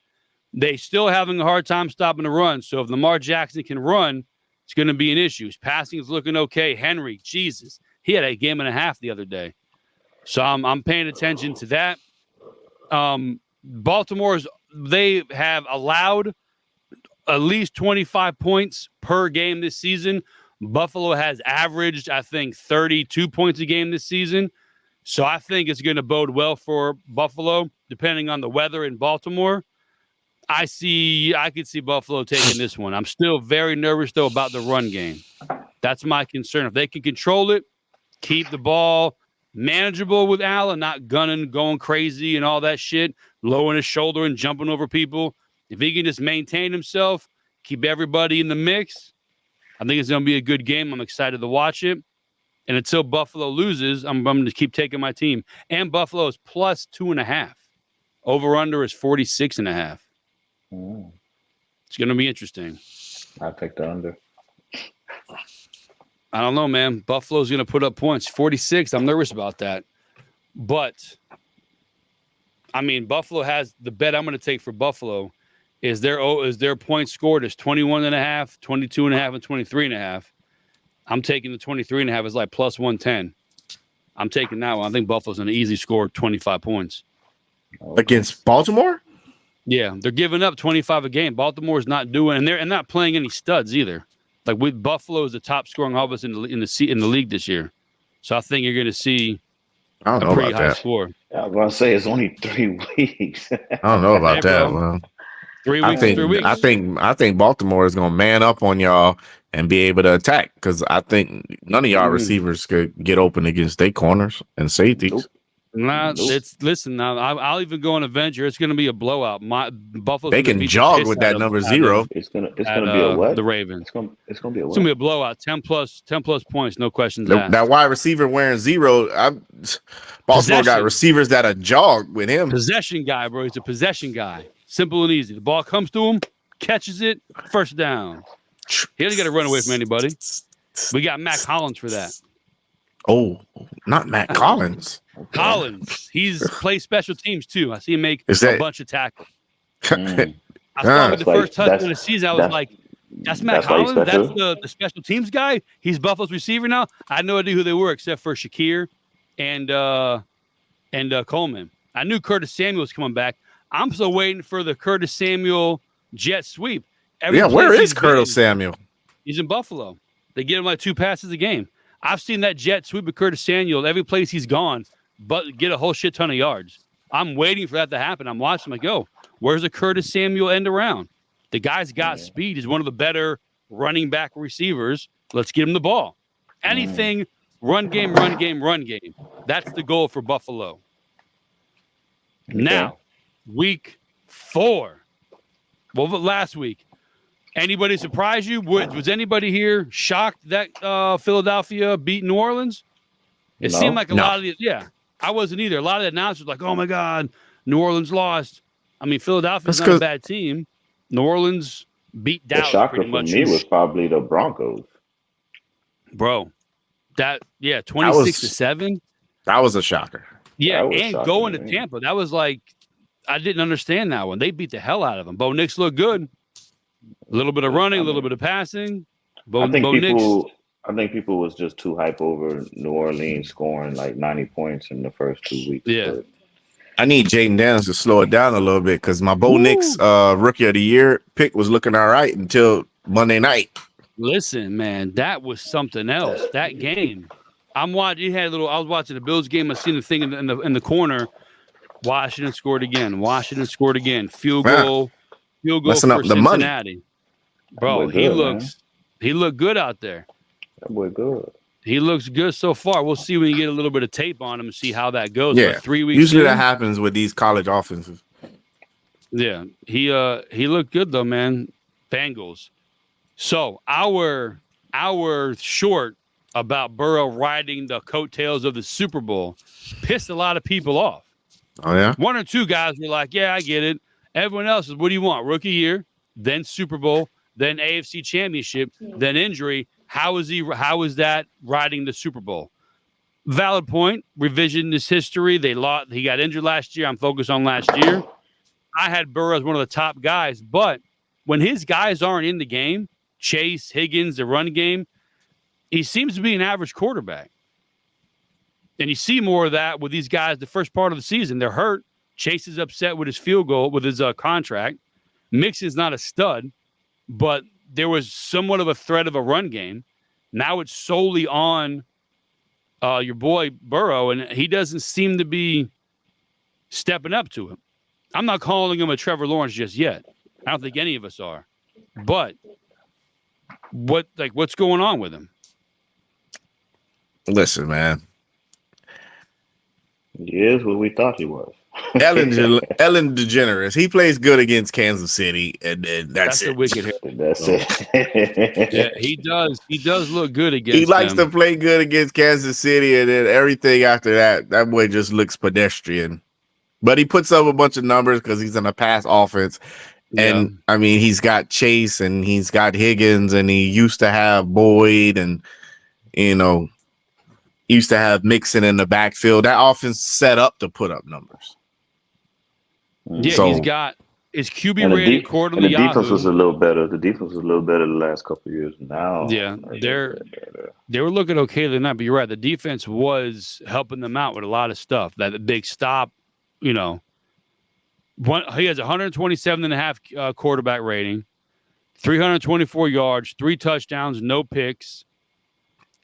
they still having a hard time stopping the run. So if Lamar Jackson can run, it's going to be an issue. His passing is looking okay. Henry, Jesus, he had a game and a half the other day. So I'm paying attention to that. Baltimore's, they have allowed at least 25 points per game this season. Buffalo has averaged, I think, 32 points a game this season. So I think it's going to bode well for Buffalo, depending on the weather in Baltimore. I could see Buffalo taking this one. I'm still very nervous, though, about the run game. That's my concern. If they can control it, keep the ball manageable with Allen, not gunning, going crazy and all that shit, lowering his shoulder and jumping over people. If he can just maintain himself, keep everybody in the mix, I think it's going to be a good game. I'm excited to watch it. And until Buffalo loses, I'm going to keep taking my team. And Buffalo is plus 2.5. Over-under is 46.5. It's going to be interesting. I'll take the under. I don't know, man. Buffalo's going to put up points. 46. I'm nervous about that. But, I mean, Buffalo has the bet I'm going to take for Buffalo is their points scored is 21.5, 22.5, and 23.5. I'm taking the 23.5 as like plus 110. I'm taking that one. I think Buffalo's going to easily score 25 points. Against Baltimore? Yeah, they're giving up 25 a game. Baltimore's not doing, and they're not playing any studs either. Like with Buffalo is the top scoring offense in the league this year. So I think you're going to see a pretty high score. I was going to say it's only 3 weeks. I don't know about that, man. 3 weeks. 3 weeks. I think Baltimore is going to man up on y'all and be able to attack because I think none of y'all receivers could get open against their corners and safeties. Nope. Nah, listen. Now I'll even go on a venture. It's going to be a blowout. Buffalo. They can jog with that number 0. It's gonna be a what? The Ravens. It's gonna be a what? It's gonna be a blowout. 10 plus points. No questions asked. That wide receiver wearing 0. Baltimore got receivers that are jog with him. Possession guy, bro. He's a possession guy. Simple and easy. The ball comes to him, catches it, first down. He doesn't got to run away from anybody. We got Matt Collins for that. Oh, not Matt Collins. Collins. He's plays special teams too. I see him make a bunch of tackles. I saw the first touchdown of the season. I was like, that's Matt Collins? That's the special teams guy? He's Buffalo's receiver now? I had no idea who they were except for Shakir and Coleman. I knew Curtis Samuel was coming back. I'm still waiting for the Curtis Samuel jet sweep. Where is Curtis Samuel? He's in Buffalo. They give him like 2 passes a game. I've seen that jet sweep of Curtis Samuel every place he's gone, but get a whole shit ton of yards. I'm waiting for that to happen. I'm watching like, yo, where's the Curtis Samuel end around? The guy's got speed. He's one of the better running back receivers. Let's get him the ball. Anything, run game. That's the goal for Buffalo. Okay. Now, week 4. Well, last week. Anybody surprise you? Was anybody here shocked that Philadelphia beat New Orleans? It seemed like a lot of I wasn't either. A lot of the announcers were like, oh my God, New Orleans lost. I mean, Philadelphia's not a bad team. New Orleans beat Dallas. The shocker for me was probably the Broncos. Bro, 26-7. That was a shocker. Yeah, and going to Tampa, that was like, I didn't understand that one. They beat the hell out of them. Bo Nix looked good. A little bit of running, a little bit of passing. I think people was just too hype over New Orleans scoring like 90 points in the first 2 weeks. Yeah. But I need Jaden Daniels to slow it down a little bit because my Bo Nix Rookie of the Year pick was looking all right until Monday night. Listen, man, that was something else. That game. I was watching the Bills game. I seen the thing in the corner. Washington scored again. Field Yeah. goal Messing for up the money. Cincinnati. That Bro, boy good, man. he looked good out there. That boy good. He looks good so far. We'll see when you get a little bit of tape on him and see how that goes. Yeah. But 3 weeks Usually in, that happens with these college offenses. Yeah, he looked good though, man. Bengals. So our short about Burrow riding the coattails of the Super Bowl pissed a lot of people off. Oh yeah. One or two guys were like, "Yeah, I get it." Everyone else is, "What do you want? Rookie year, then Super Bowl, then AFC Championship, then injury. How is that riding the Super Bowl?" Valid point. Revisionist history. He got injured last year. I'm focused on last year. I had Burrow as one of the top guys, but when his guys aren't in the game, Chase, Higgins, the run game, he seems to be an average quarterback. And you see more of that with these guys the first part of the season. They're hurt. Chase is upset with his field goal, with his contract. Mixon's not a stud, but there was somewhat of a threat of a run game. Now it's solely on your boy Burrow, and he doesn't seem to be stepping up to him. I'm not calling him a Trevor Lawrence just yet. I don't think any of us are. But what's going on with him? Listen, man. He is what we thought he was. Ellen DeGeneres. He plays good against Kansas City, and that's it. The wicked hair. That's it. Yeah, he does. He does look good against. He likes them. to play good against Kansas City, and then everything after that boy just looks pedestrian. But he puts up a bunch of numbers because he's in a pass offense. And I mean, he's got Chase and he's got Higgins, and he used to have Boyd, and used to have Mixon in the backfield. That offense set up to put up numbers. Yeah, so, he's got his QB rating according to Yahoo. The defense was a little better. The last couple of years. Now, they were looking okay the night, but you're right. The defense was helping them out with a lot of stuff. That big stop, he has 127.5 quarterback rating, 324 yards, 3 touchdowns, no picks.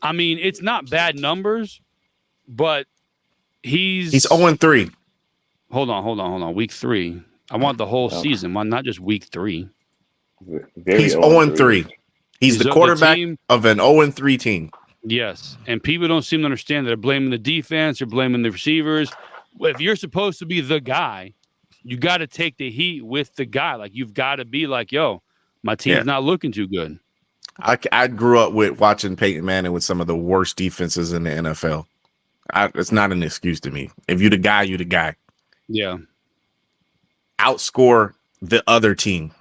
I mean, it's not bad numbers, but he's 0-3. Hold on. Week 3. I want the whole season. Why not just week 3? He's 0-3. He's the quarterback of an 0-3 team. Yes, and people don't seem to understand that they're blaming the defense, they're blaming the receivers. If you're supposed to be the guy, you got to take the heat with the guy. Like, you've got to be like, yo, my team's not looking too good. I grew up with watching Peyton Manning with some of the worst defenses in the NFL. It's not an excuse to me. If you're the guy, you're the guy. Yeah. Outscore the other team.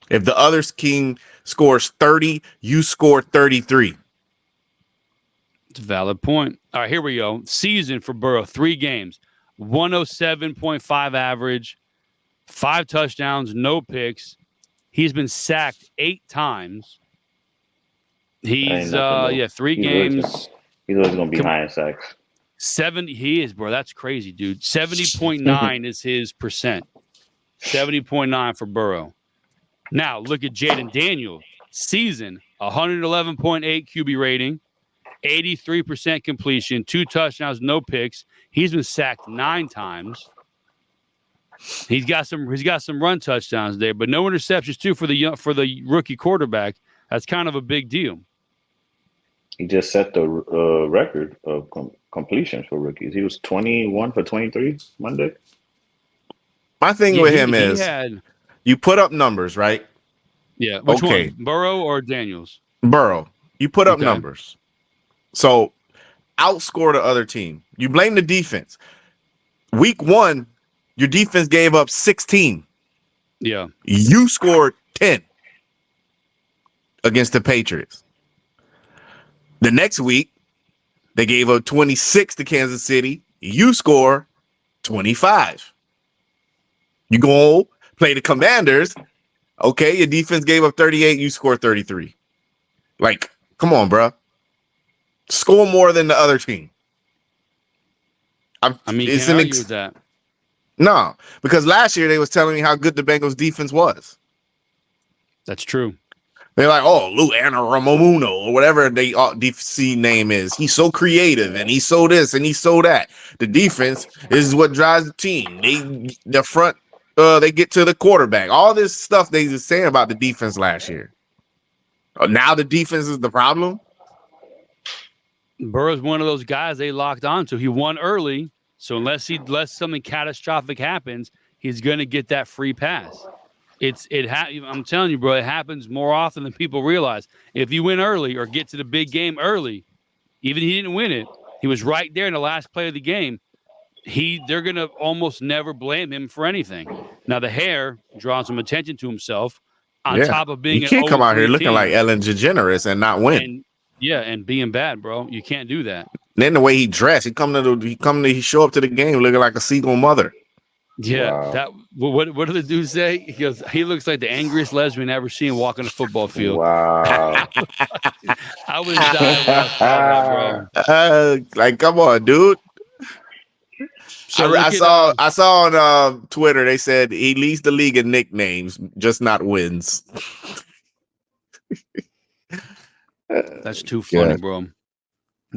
If the other team scores 30, you score 33. It's a valid point. All right, here we go. Season for Burrow, 3 games, 107.5 average, 5 touchdowns, no picks. He's been sacked 8 times. He's 3 games. He's always gonna be high in sacks. 70. He is, bro. That's crazy, dude. 70.9 is his percent. 70.9 for Burrow. Now look at Jaden Daniels. Season 111.8 QB rating, 83% completion, 2 touchdowns, no picks. He's been sacked 9 times. He's got some run touchdowns there, but no interceptions too for the rookie quarterback. That's kind of a big deal. He just set the record of completions for rookies. He was 21 for 23 Monday. My thing with him is you put up numbers, right? Yeah. Which one? Burrow or Daniels? Burrow. You put up numbers. So outscore the other team. You blame the defense. Week 1, your defense gave up 16. Yeah. You scored 10 against the Patriots. The next week, they gave up 26 to Kansas City. You score 25. You go play the Commanders. Okay, your defense gave up 38. You score 33. Like, come on, bro. Score more than the other team. I mean, you can't argue with that. No, because last year they was telling me how good the Bengals defense was. That's true. They're like, oh, Lou Anamomuno or whatever they DC name is. He's so creative and he's so this and he's so that. The defense is what drives the team. They get to the quarterback. All this stuff they were saying about the defense last year. Now the defense is the problem. Burrow's one of those guys they locked onto. He won early, so unless something catastrophic happens, he's going to get that free pass. I'm telling you, bro, it happens more often than people realize. If you win early or get to the big game early, even he didn't win it, he was right there in the last play of the game. They're gonna almost never blame him for anything. Now the hair draws some attention to himself on top of being. You can't come out here looking like Ellen DeGeneres and not win. And being bad, bro. You can't do that. And then the way he dressed, he show up to the game looking like a single mother. Yeah, wow. What did the dude say? He goes, he looks like the angriest lesbian ever seen walking a football field. Wow. I was dying when I saw that, bro. Like, come on, dude. So I saw on Twitter they said he leads the league in nicknames, just not wins. That's too funny, bro.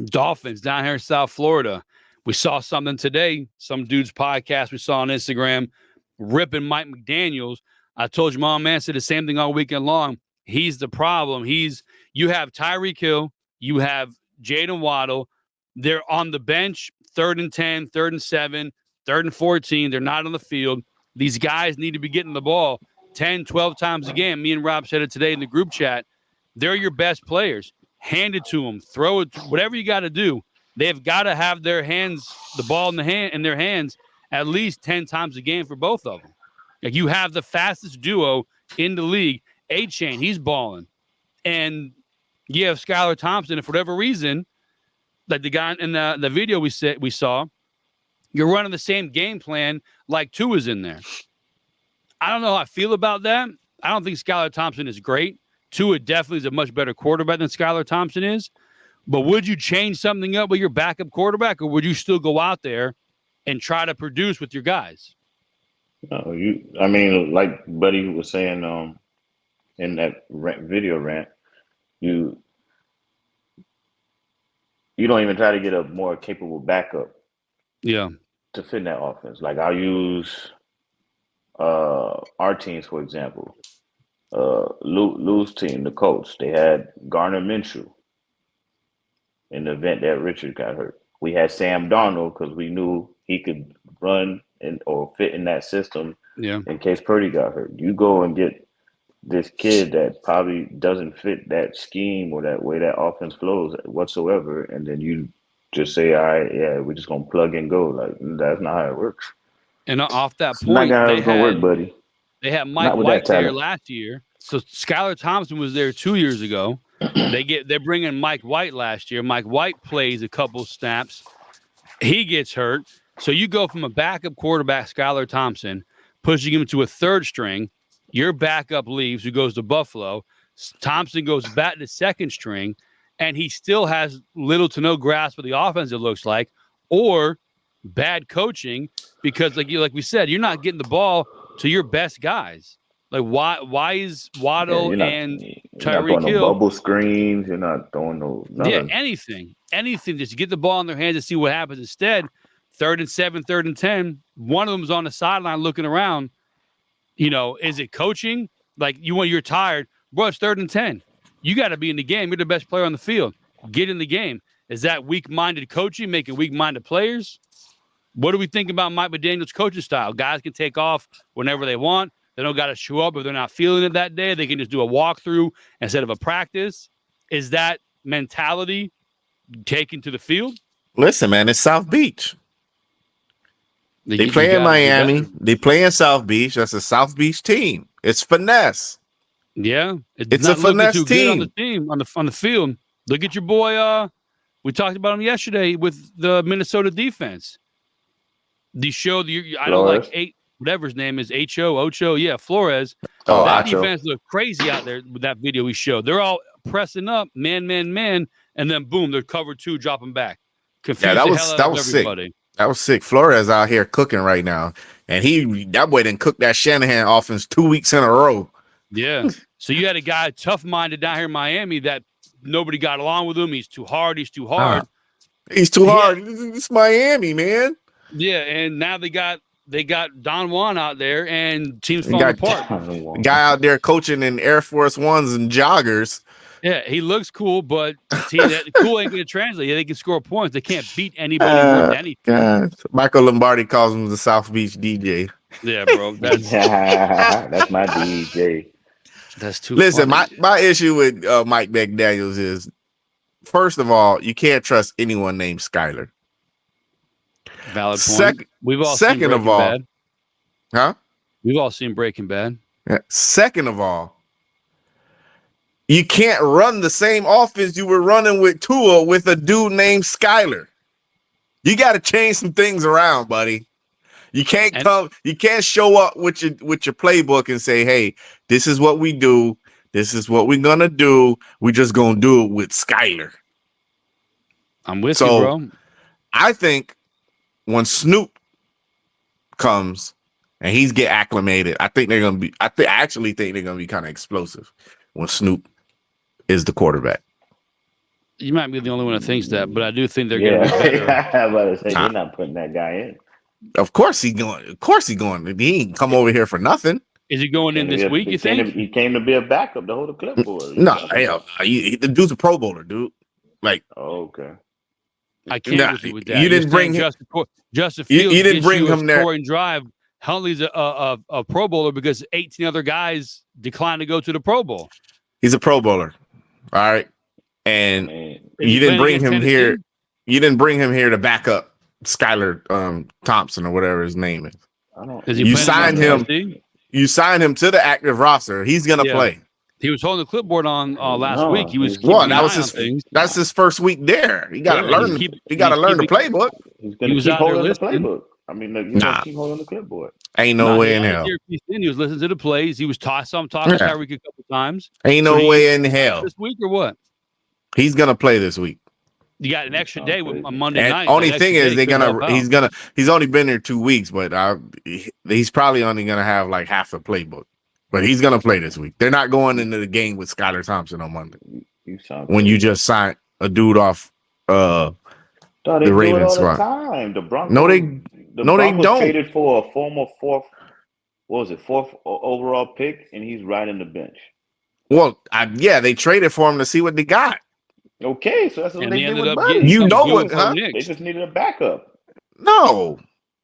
Dolphins down here in South Florida. We saw something today, some dude's podcast we saw on Instagram, ripping Mike McDaniels. I told you, my man said the same thing all weekend long. He's the problem. You have Tyreek Hill, you have Jaden Waddle. They're on the bench, 3rd and 10, 3rd and 7, 3rd and 14. They're not on the field. These guys need to be getting the ball 10, 12 times a game. Me and Rob said it today in the group chat. They're your best players. Hand it to them. Throw it. Whatever you got to do. They've got to have the ball in their hands at least 10 times a game for both of them. Like, you have the fastest duo in the league. A-Chain, he's balling. And you have Skylar Thompson, and for whatever reason, like the guy in the video we saw, you're running the same game plan like Tua's in there. I don't know how I feel about that. I don't think Skylar Thompson is great. Tua definitely is a much better quarterback than Skylar Thompson is. But would you change something up with your backup quarterback, or would you still go out there and try to produce with your guys? I mean, like Buddy was saying in that video rant, you don't even try to get a more capable backup. Yeah. To fit in that offense. Like, I'll use our teams, for example. Lou's team, the Colts, they had Garner Minshew in the event that Richard got hurt. We had Sam Darnold because we knew he could run or fit in that system in case Purdy got hurt. You go and get this kid that probably doesn't fit that scheme or that way that offense flows whatsoever, and then you just say, all right, we're just going to plug and go. Like, that's not how it works. And off that point, they had Mike White there last year. So Skylar Thompson was there 2 years ago. They're bringing Mike White last year. Mike White plays a couple snaps. He gets hurt. So you go from a backup quarterback, Skylar Thompson, pushing him to a third string. Your backup leaves, who goes to Buffalo. Thompson goes back to second string, and he still has little to no grasp of the offense, it looks like, or bad coaching, because like we said, you're not getting the ball to your best guys. Like, why is Waddle and Tyreek Hill bubble screens? You're not throwing nothing. Anything just get the ball in their hands and see what happens. Instead, 3rd and 7, 3rd and 10, one of them's on the sideline looking around. Is it coaching? Like, you're tired, bro. It's 3rd and 10. You got to be in the game. You're the best player on the field. Get in the game. Is that weak-minded coaching, making weak-minded players? What do we think about Mike McDaniel's coaching style? Guys can take off whenever they want. They don't got to show up if they're not feeling it that day. They can just do a walkthrough instead of a practice. Is that mentality taken to the field? Listen, man, it's South Beach. They play in Miami. They play in South Beach. That's a South Beach team. It's finesse. Yeah, it's a finesse team. On the field. Look at your boy. We talked about him yesterday with the Minnesota defense. The show. I don't like whatever his name is, Ocho. Yeah, Flores. That defense looked crazy out there with that video we showed. They're all pressing up, man, and then boom, they're cover 2, dropping back. Confused that was sick. That was sick. Flores out here cooking right now, and that boy didn't cook that Shanahan offense 2 weeks in a row. Yeah, So you had a guy tough-minded down here in Miami that nobody got along with him. He's too hard. He's too hard. He's too hard. It's Miami, man. Yeah, and now they got Don Juan out there, and teams falling apart. Guy out there coaching in Air Force Ones and joggers. Yeah, he looks cool, but cool ain't going to translate. Yeah, they can score points. They can't beat anybody more than anything. God. Michael Lombardi calls him the South Beach DJ. Yeah, bro. That's my DJ. That's too. Listen, funny. my issue with Mike McDaniels is, first of all, you can't trust anyone named Skyler. Valid point. We've all seen Breaking Bad. Huh? We've all seen Breaking Bad. Yeah. Second of all, you can't run the same offense you were running with Tua with a dude named Skyler. You got to change some things around, buddy. You can't you can't show up with your playbook and say, hey, this is what we do. This is what we're gonna do. We're just gonna do it with Skyler. I'm with you, bro. I think when Snoop comes and he's get acclimated, I actually think they're gonna be kind of explosive when Snoop is the quarterback. You might be the only one that thinks that, but I do think they're going to be better. I was about to say, you're not putting that guy in. Of course he's going. Of course he's going. He ain't come over here for nothing. Is he going in this week, you think? He came to be a backup to hold the clipboard. No, hell, the dude's a Pro Bowler, dude. Like, okay. I can't with that. You didn't bring him. Justin Fields. You didn't bring him there. Scoring drive. Huntley's a Pro Bowler because 18 other guys declined to go to the Pro Bowl. He's a Pro Bowler. All right. And you didn't bring him here. You didn't bring him here to back up Skylar Thompson or whatever his name is. You signed him. You signed him to the active roster. He's gonna play. He was holding the clipboard on last week. He was that's his first week there. He got to learn. He got to learn the playbook. He was keep holding the playbook. I mean, he's gonna keep holding the clipboard. Ain't no way in hell. He was listening to the plays. He was talking to Tyreek a couple times. Ain't no way in hell. This week or what? He's gonna play this week. You got an extra day with a Monday night. Only thing is he's only been here 2 weeks, but he's probably only gonna have like half the playbook. But he's gonna play this week. They're not going into the game with Skylar Thompson on Monday. When you just signed a dude off the Ravens squad. The Broncos, they don't. Traded for a former fourth overall pick, and he's right in the bench. Well, they traded for him to see what they got. Okay, so that's what they did with Buddy. You know what? Huh? They just needed a backup. No,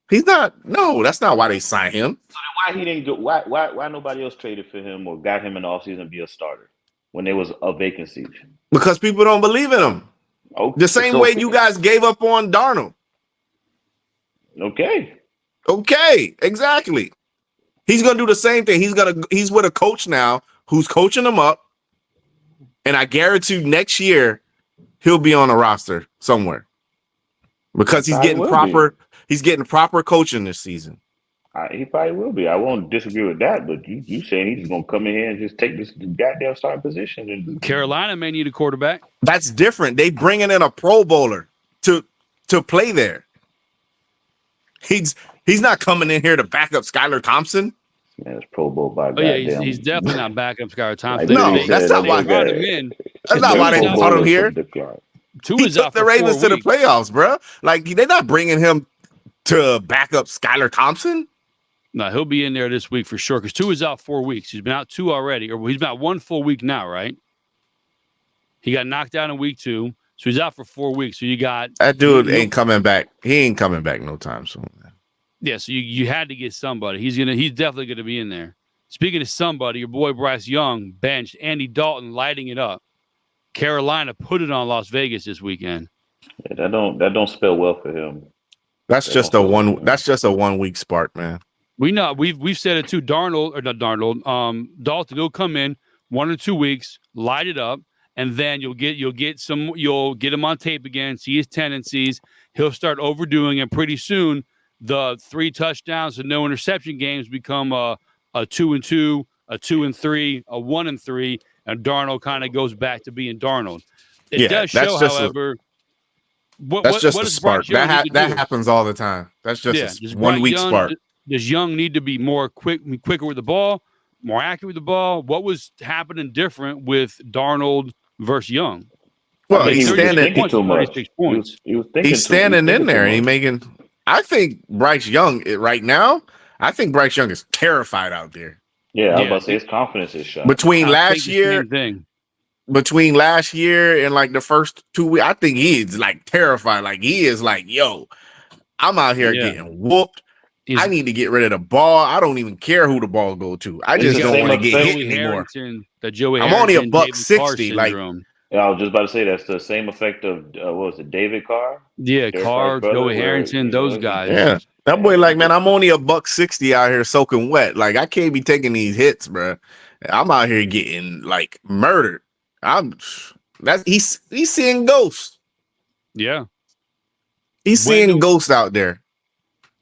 he's not. No, that's not why they signed him. So then why he didn't go? Why nobody else traded for him or got him in the offseason to be a starter when there was a vacancy? Because people don't believe in him. Okay. The same way you guys gave up on Darnold. Okay, exactly. He's gonna do the same thing. He's with a coach now who's coaching him up. And I guarantee you next year he'll be on a roster somewhere because he's getting proper coaching this season. He probably will be. I won't disagree with that, but you saying he's going to come in here and just take this goddamn starting position. And Carolina may need a quarterback. That's different. They bringing in a Pro Bowler to play there. He's not coming in here to back up Skylar Thompson. Man, it's Pro Bowl by he's definitely not backing up Skylar Thompson. That's not why they brought him here. He took the Ravens to the playoffs, bro. Like, they're not bringing him to back up Skylar Thompson. No, he'll be in there this week for sure because Tua's out 4 weeks. He's been out 2 already, or he's been out 1 full week now, right? He got knocked out in week 2, so he's out for 4 weeks. So you got that dude ain't coming back. He ain't coming back no time soon. Yeah, so you had to get somebody. He's definitely gonna be in there. Speaking of somebody, your boy Bryce Young benched Andy Dalton, lighting it up. Carolina put it on Las Vegas this weekend. Yeah, that don't spell well for him. That's just a 1 week spark, man. We know we've said it too. Dalton will come in 1 or 2 weeks, light it up, and then you'll get him on tape again, see his tendencies. He'll start overdoing it pretty soon. The 3 touchdowns and no interception games become a 2-2, a 2-3, a 1-3, and Darnold kind of goes back to being Darnold. It does show, however, that's just a spark. That happens all the time. That's just a 1 week spark. Does Young need to be more quicker with the ball, more accurate with the ball? What was happening different with Darnold versus Young? Well, he was just thinking too much. 36 points. He was thinking he's standing in there and he making. I think Bryce Young right now. I think Bryce Young is terrified out there. Yeah, I was about to say his confidence is shot. Between last year and like the first 2 weeks, I think he is like terrified. Like he is like, yo, I'm out here getting whooped. I need to get rid of the ball. I don't even care who the ball go to. I just don't want to get hit anymore. I'm only a $160. Like, yeah, I was just about to say that's the same effect of what was it, David Carr? Yeah, Carr, Joey Harrington, those guys. Yeah, that boy, like, man, I'm only a $160 out here soaking wet. Like, I can't be taking these hits, bro. I'm out here getting like murdered. He's seeing ghosts. Yeah, he's seeing ghosts out there.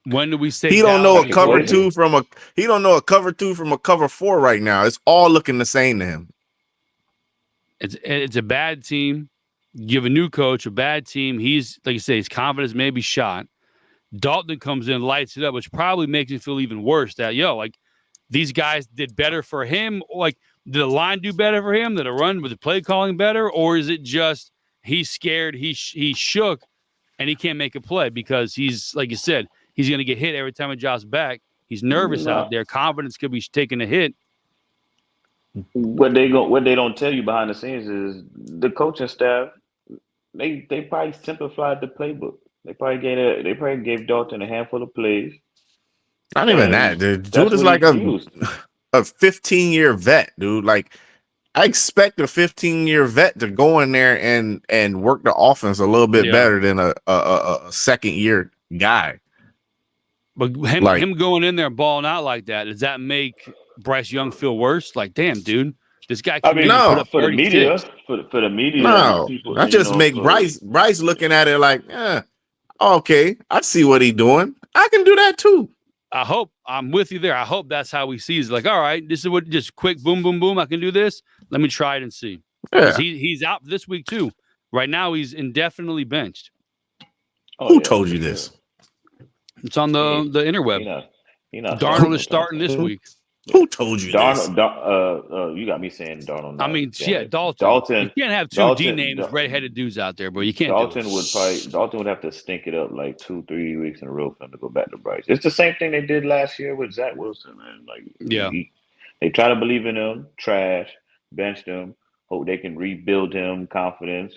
When do we say he don't know a cover two from a cover 4 right now? It's all looking the same to him. It's a bad team. You have a new coach, a bad team. He's, like you say, his confidence may be shot. Dalton comes in, lights it up, which probably makes it feel even worse that, like, these guys did better for him. Like, did the line do better for him? Did the run with the play calling better? Or is it just he's scared, he shook, and he can't make a play because he's, like you said, he's going to get hit every time he drops back. He's nervous out there. Confidence could be taking a hit. What they don't tell you behind the scenes is the coaching staff. They probably simplified the playbook. They probably gave Dalton a handful of plays. Not even that, dude. Dude is like a 15-year vet, dude. Like, I expect a 15-year vet to go in there and work the offense a little bit better than a second-year guy. But him going in there and balling out like that, does that make Bryce Young feel worse? Like, damn, dude, this guy. No, for the media, for the media. No, people, I just make Bryce looking at it like, okay, I see what he's doing. I can do that too. I hope I'm with you there. I hope that's how he sees it. Like, all right, this is what just quick, boom, boom, boom. I can do this. Let me try it and see. Yeah. He's out this week too. Right now, he's indefinitely benched. Who told you this? It's on the interweb. Darnold is starting this week. Who told you this? You got me saying Darnold. I mean, Dalton. You can't have two D names, red-headed dudes out there, bro. You can't. Dalton would have to stink it up like 2-3 weeks in a row for him to go back to Bryce. It's the same thing they did last year with Zach Wilson, man. Like, they try to believe in him, trash, bench him, hope they can rebuild him confidence,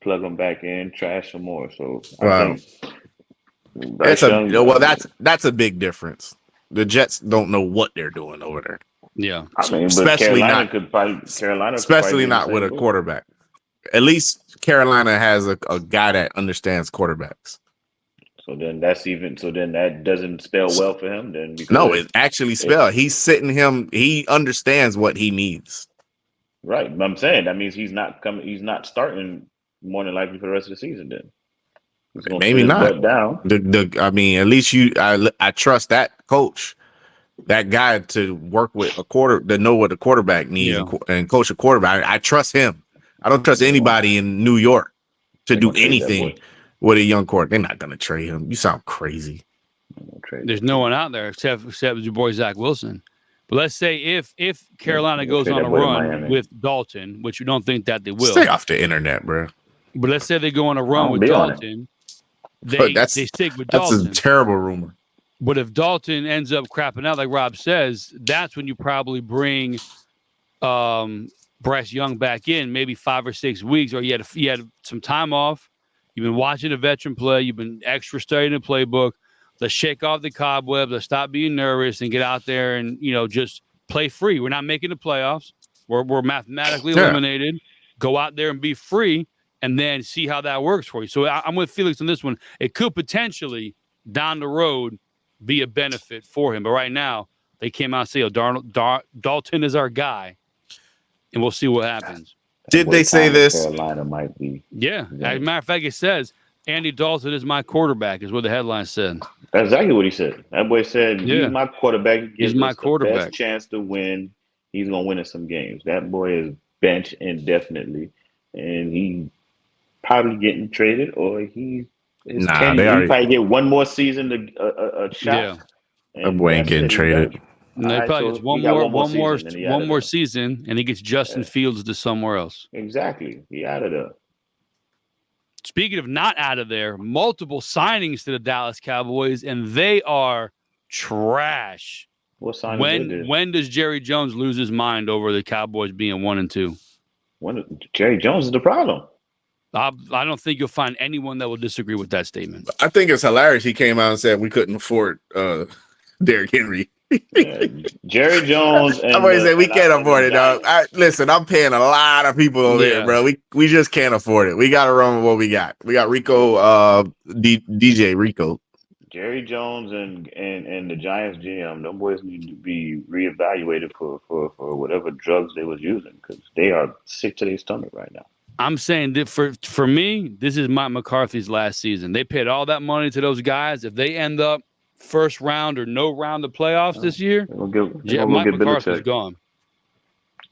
plug him back in, trash some more. So I think that's a big difference. The Jets don't know what they're doing over there. Yeah, I mean, especially not with a quarterback. At least Carolina has a guy that understands quarterbacks. So then that doesn't spell well for him. Then no, it actually spells. He's sitting him. He understands what he needs. Right, but I'm saying that means he's not starting more than likely for the rest of the season. Then maybe not. Down. I mean, at least I trust that coach, that guy to work with to know what the quarterback needs and coach a quarterback. I trust him. I don't trust anybody in New York to do anything with a young quarterback. They're not going to trade him. You sound crazy. There's no one out there except your boy Zach Wilson. But let's say if Carolina goes on a run with Dalton, which you don't think that they will. Stay off the internet, bro. But let's say they go on a run with Dalton. They stick with Dalton. That's a terrible rumor. But if Dalton ends up crapping out, like Rob says, that's when you probably bring Bryce Young back in, maybe 5 or 6 weeks, or you had some time off. You've been watching a veteran play. You've been extra studying the playbook. Let's shake off the cobwebs. Let's stop being nervous and get out there and just play free. We're not making the playoffs. We're mathematically eliminated. Go out there and be free. And then see how that works for you. So I'm with Felix on this one. It could potentially, down the road, be a benefit for him. But right now, they came out and say, Dalton is our guy. And we'll see what happens. Did they say this? Carolina might be. Yeah. As a matter of fact, it says, Andy Dalton is my quarterback, is what the headline said. That's exactly what he said. That boy said, he's my quarterback. He's my quarterback. The best chance to win. He's going to win in some games. That boy is benched indefinitely. And he probably getting traded, or he probably get one more season to a shot. Yeah, that boy ain't getting traded. No, he probably so gets he got one more season, and he gets Justin Fields to somewhere else. Exactly. He out of there. Speaking of not out of there, multiple signings to the Dallas Cowboys, and they are trash. What signings? When does Jerry Jones lose his mind over the Cowboys being 1-2? When Jerry Jones is the problem. I don't think you'll find anyone that will disagree with that statement. I think it's hilarious. He came out and said we couldn't afford Derrick Henry. Yeah, Jerry Jones. I'm going to say we can't afford it, dog. Listen, I'm paying a lot of people over there, bro. We just can't afford it. We got to run with what we got. We got Rico, DJ Rico. Jerry Jones and the Giants GM, them boys need to be reevaluated for whatever drugs they was using, because they are sick to their stomach right now. I'm saying that for me, this is Mike McCarthy's last season. They paid all that money to those guys. If they end up first round or no round of playoffs this year, Mike McCarthy's gone.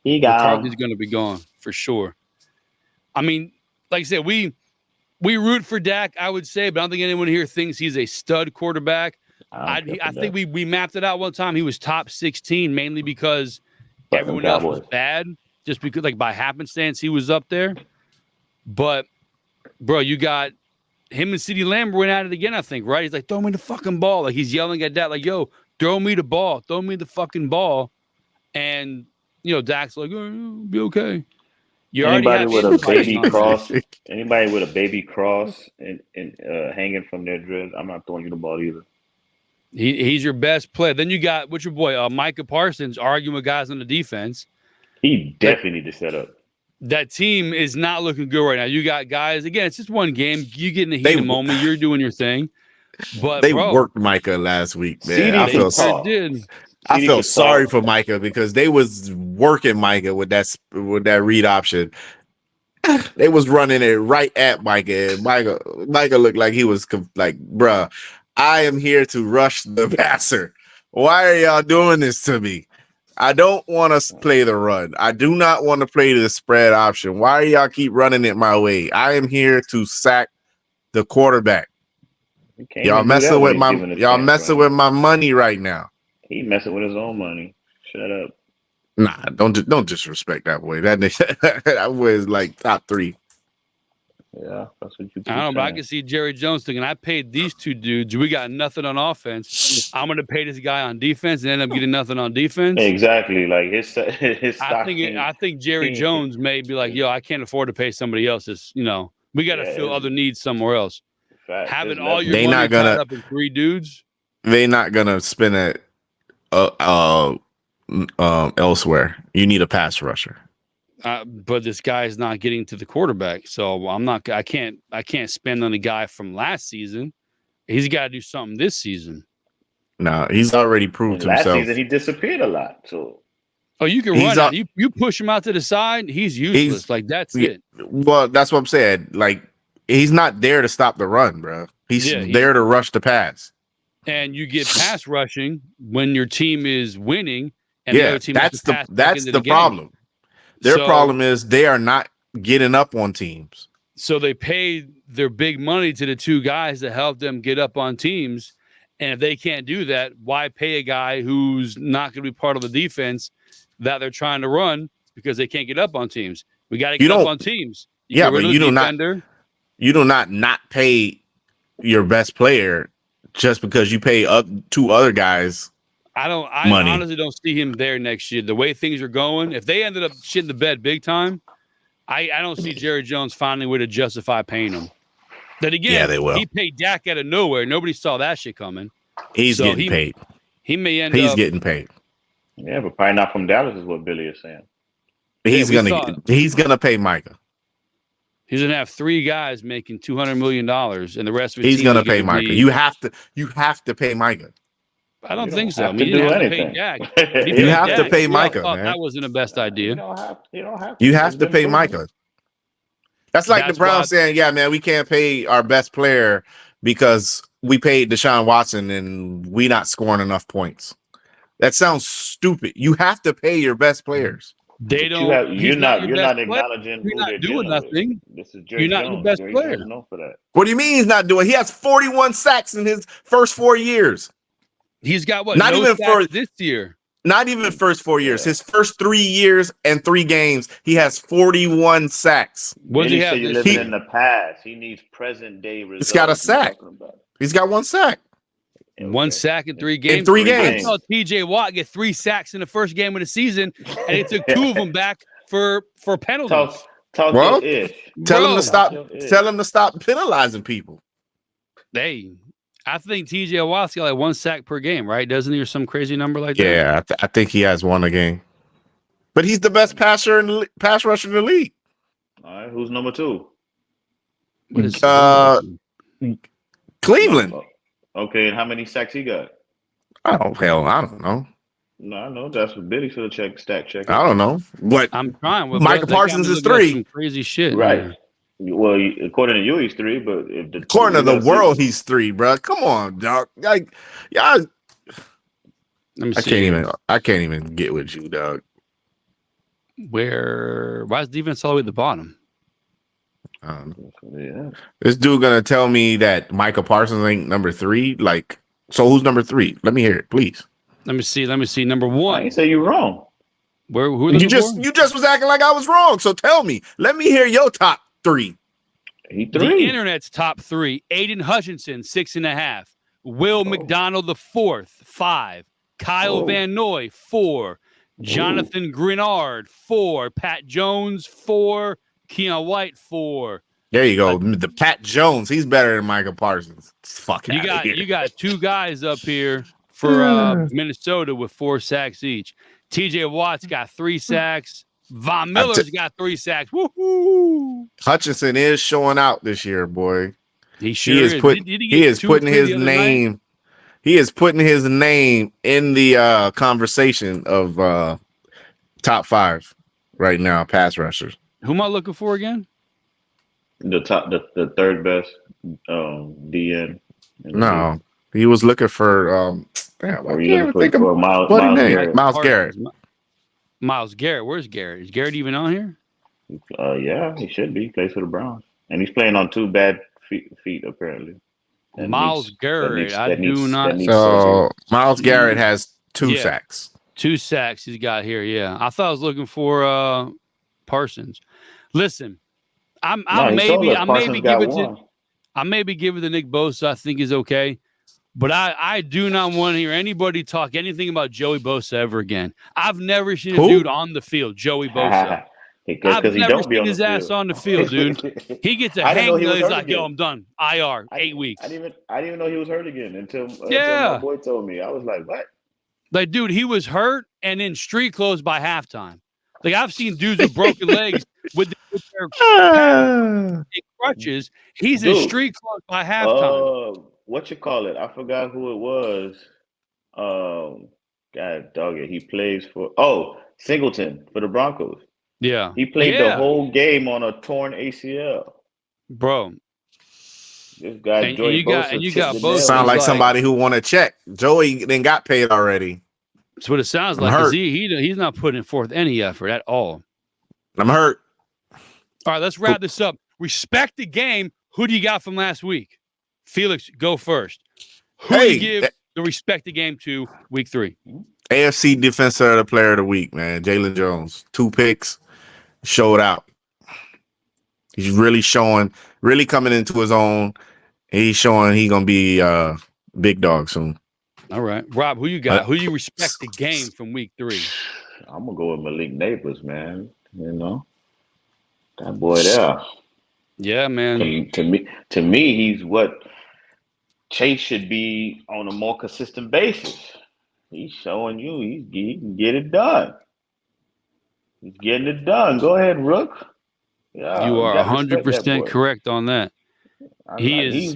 McCarthy's going to be gone for sure. I mean, like I said, we root for Dak, I would say, but I don't think anyone here thinks he's a stud quarterback. I think we mapped it out one time. He was top 16 mainly because everyone else was bad, just because like by happenstance he was up there. But bro, you got him and CeeDee Lamb went at it again, I think, right? He's like, throw me the fucking ball. Like he's yelling at Dak, like, yo, throw me the ball, throw me the fucking ball. And you know, Dak's like, oh, it'll be okay. Anybody with a baby cross and hanging from their dreads, I'm not throwing you the ball either. He's your best player. Then you got what's your boy, Micah Parsons, arguing with guys on the defense. He definitely need to set up. That team is not looking good right now. You got guys, again, it's just one game. You get in the heat of the moment, you're doing your thing. But they worked Micah last week, man. I felt sorry for Micah because they was working Micah with that read option. They was running it right at Micah, and Micah looked like he was like, bruh, I am here to rush the passer. Why are y'all doing this to me? I don't want to play the run. I do not want to play the spread option. Why do y'all keep running it my way? I am here to sack the quarterback. Y'all messing with with my money right now. He messing with his own money. Shut up. Nah, don't disrespect that boy. That boy is like top 3. Yeah, that's what you. I don't know, but I can see Jerry Jones thinking, I paid these two dudes. We got nothing on offense. I'm going to pay this guy on defense and end up getting nothing on defense. Exactly, like his. I think Jerry Jones may be like, yo, I can't afford to pay somebody else's. You know, we got to fill other needs somewhere else. Having all your money tied up in 3 dudes. They're not gonna spend it elsewhere. You need a pass rusher. But this guy is not getting to the quarterback, so I can't spend on a guy from last season. He's got to do something this season. No, he's already proved himself. Last season he disappeared a lot. So, you can run out. You push him out to the side, he's useless. That's it. Well, that's what I'm saying. Like he's not there to stop the run, bro. He's there to rush the pass. And you get pass rushing when your team is winning. And the other team that's the problem. Their problem is they are not getting up on teams. So they paid their big money to the 2 guys that help them get up on teams. And if they can't do that, why pay a guy who's not going to be part of the defense that they're trying to run because they can't get up on teams? We got to get up on teams. But you do not pay your best player just because you pay 2 other guys. I honestly don't see him there next year. The way things are going, if they ended up shitting the bed big time, I don't see Jerry Jones finding a way to justify paying him. Then again, they will. He paid Dak out of nowhere. Nobody saw that shit coming. He's getting paid. He may end He's getting paid. Yeah, but probably not from Dallas is what Billy is saying. He's gonna pay Micah. He's gonna have 3 guys making $200 million, and the rest of he's gonna pay Micah. You have to pay Micah. I don't think so. You don't have to pay Dak. You have to pay Micah, man. That wasn't the best idea. You have to pay Micah. That's like the Browns saying, yeah, man, we can't pay our best player because we paid Deshaun Watson and we not scoring enough points. That sounds stupid. You have to pay your best players. They don't. You're not acknowledging. You're not doing nothing. This is Jerry You're not the best player. For that. What do you mean he's not doing? He has 41 sacks in his first 4 years. He's got what? Not even for this year. Not even the first 4 years. Yeah. His first 3 years and 3 games, he has 41 sacks. What does he have? You're living in the past. He needs present day results. He's got a sack. He's got 1 sack. Okay. 1 sack in 3 games. In 3 games. I saw TJ Watt get 3 sacks in the first game of the season, and he took 2 of them back for penalties. Talk Well, your ish. Tell him to stop. Tell him to stop penalizing people. Hey, I think TJ Watt's got like 1 sack per game, right? Doesn't he, or some crazy number like that? Yeah, I think he has 1 a game. But he's the best pass rusher in the league. All right, who's number 2? What is Cleveland. Okay, and how many sacks he got? I don't know. No, I know that's what Billy should have stat check. I don't know. What? I'm trying. Michael Parsons is 3. Some crazy shit, right? Man. Well, according to you, he's 3, but according to the world, he's 3, bro. Come on, dog. Like, y'all. I can't even get with you, dog. Why is defense all the way at the bottom? Yeah. This dude gonna tell me that Michael Parsons ain't number 3? Like, so who's number 3? Let me hear it, please. Let me see. Number 1. I ain't say you wrong. Who you just was acting like I was wrong. So tell me. Let me hear your top 3. He 3. The internet's top 3. Aiden Hutchinson, 6.5. Will McDonald the 4th, 5. Kyle Van Noy, 4. Jonathan Grenard, 4. Pat Jones, 4. Keon White, 4. There you go. The Pat Jones, he's better than Michael Parsons. Fuck you got 2 guys up here for Minnesota with 4 sacks each. TJ Watt's got 3 sacks. Von Miller's got 3 sacks. Woohoo! Hutchinson is showing out this year, boy. He is. He is putting his name. He is putting his name in the conversation of top 5 right now, pass rushers. Who am I looking for again? The third best DN. No, he was looking for Myles Garrett. Myles Garrett. Where's Garrett? Is Garrett even on here? Yeah, he should be. He plays for the Browns, and he's playing on 2 bad feet apparently. Myles Garrett. Myles Garrett has 2 sacks. 2 sacks he's got here. Yeah, I thought I was looking for Parsons. Listen, I maybe give it to Nick Bosa. I think he's okay, but I do not want to hear anybody talk anything about Joey Bosa ever again. I've never seen a dude on the field, Joey Bosa. I've never seen his ass on the field, dude. He gets a hang. He's like, "Yo, I'm done. IR, 8 weeks." I didn't even know he was hurt again until my boy told me. I was like, "What?" Like, dude, he was hurt and in street clothes by halftime. Like, I've seen dudes with broken legs with their crutches. He's in street clothes by halftime. What you call it? I forgot who it was. God dog it. He plays for Singleton for the Broncos. Yeah. He played the whole game on a torn ACL. Bro. This guy and you got both. Sound like somebody who want to check. Joey then got paid already. That's what it sounds like. Because he's not putting forth any effort at all. I'm hurt. All right, let's wrap this up. Respect the game. Who do you got from last week? Felix, go first. Who do you give the respect the game to week 3? AFC Defensive Player of the Week, man. Jalen Jones. 2 picks. Showed out. He's really coming into his own. He's showing he's going to be big dog soon. All right. Rob, who you got? Who you respect the game from week 3? I'm going to go with Malik Neighbors, man. You know, that boy there. Yeah, man. To me, he's what Chase should be on a more consistent basis. He's showing you he can get it done. He's getting it done. Go ahead, Rook. Yeah, you are 100% correct on that. He's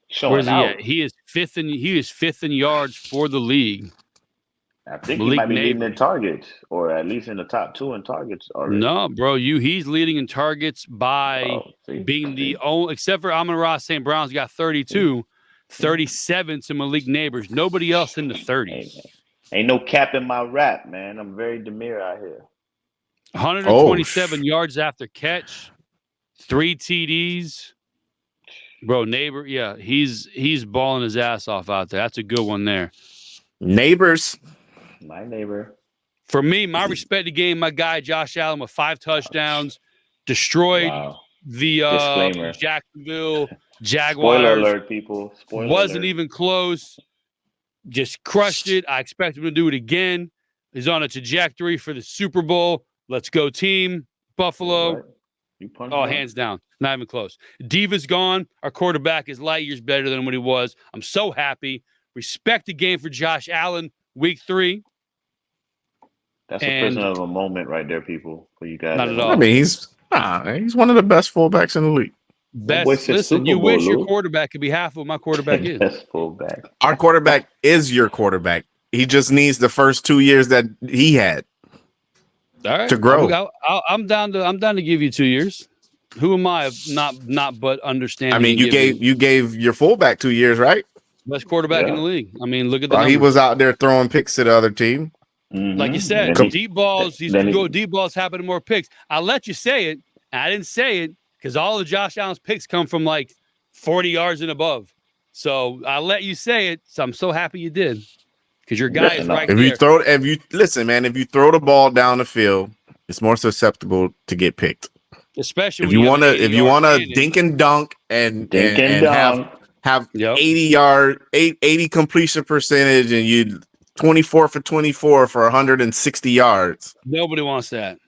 showing out. He is fifth in yards for the league. I think he might be leading in targets, or at least in the top 2 in targets already. No, bro, he's leading in targets by being the only, except for Amon-Ra St. Brown's got 32, 37 to Malik Neighbors. Nobody else in the 30s. Ain't no cap in my rap, man. I'm very demure out here. 127 yards after catch, 3 TDs. Bro, Neighbor, he's balling his ass off out there. That's a good one there. Neighbors My neighbor. For me, my respected game, my guy Josh Allen with 5 touchdowns, destroyed the Disclaimer. Jacksonville Jaguars. Spoiler alert, people. Spoiler Wasn't alert. even close. Just crushed it. I expect him to do it again. He's on a trajectory for the Super Bowl. Let's go, team. Buffalo. Hands down. Not even close. Diva's gone. Our quarterback is light years better than what he was. I'm so happy. Respect the game for Josh Allen, week 3. That's a prisoner of a moment right there, people. For you guys. Not at all. I mean, he's one of the best fullbacks in the league. Best. Listen, you wish your quarterback could be half of what my quarterback is. Best fullback. Our quarterback is your quarterback. He just needs the first 2 years that he had to grow. I'm down to give you 2 years. Who am I not but understanding? I mean, you gave your fullback 2 years, right? Best quarterback in the league. I mean, look at the he was out there throwing picks to the other team. Mm-hmm. Like you said, deep balls. Deep balls happen to more picks. I'll let you say it. I didn't say it because all of Josh Allen's picks come from like 40 yards and above. So I'll let you say it. So I'm so happy you did because your guy is right there. If you throw the ball down the field, it's more susceptible to get picked. Especially if you want to dink and dunk and have 80 completion percentage and you 24 for 24 for 160 yards. Nobody wants that.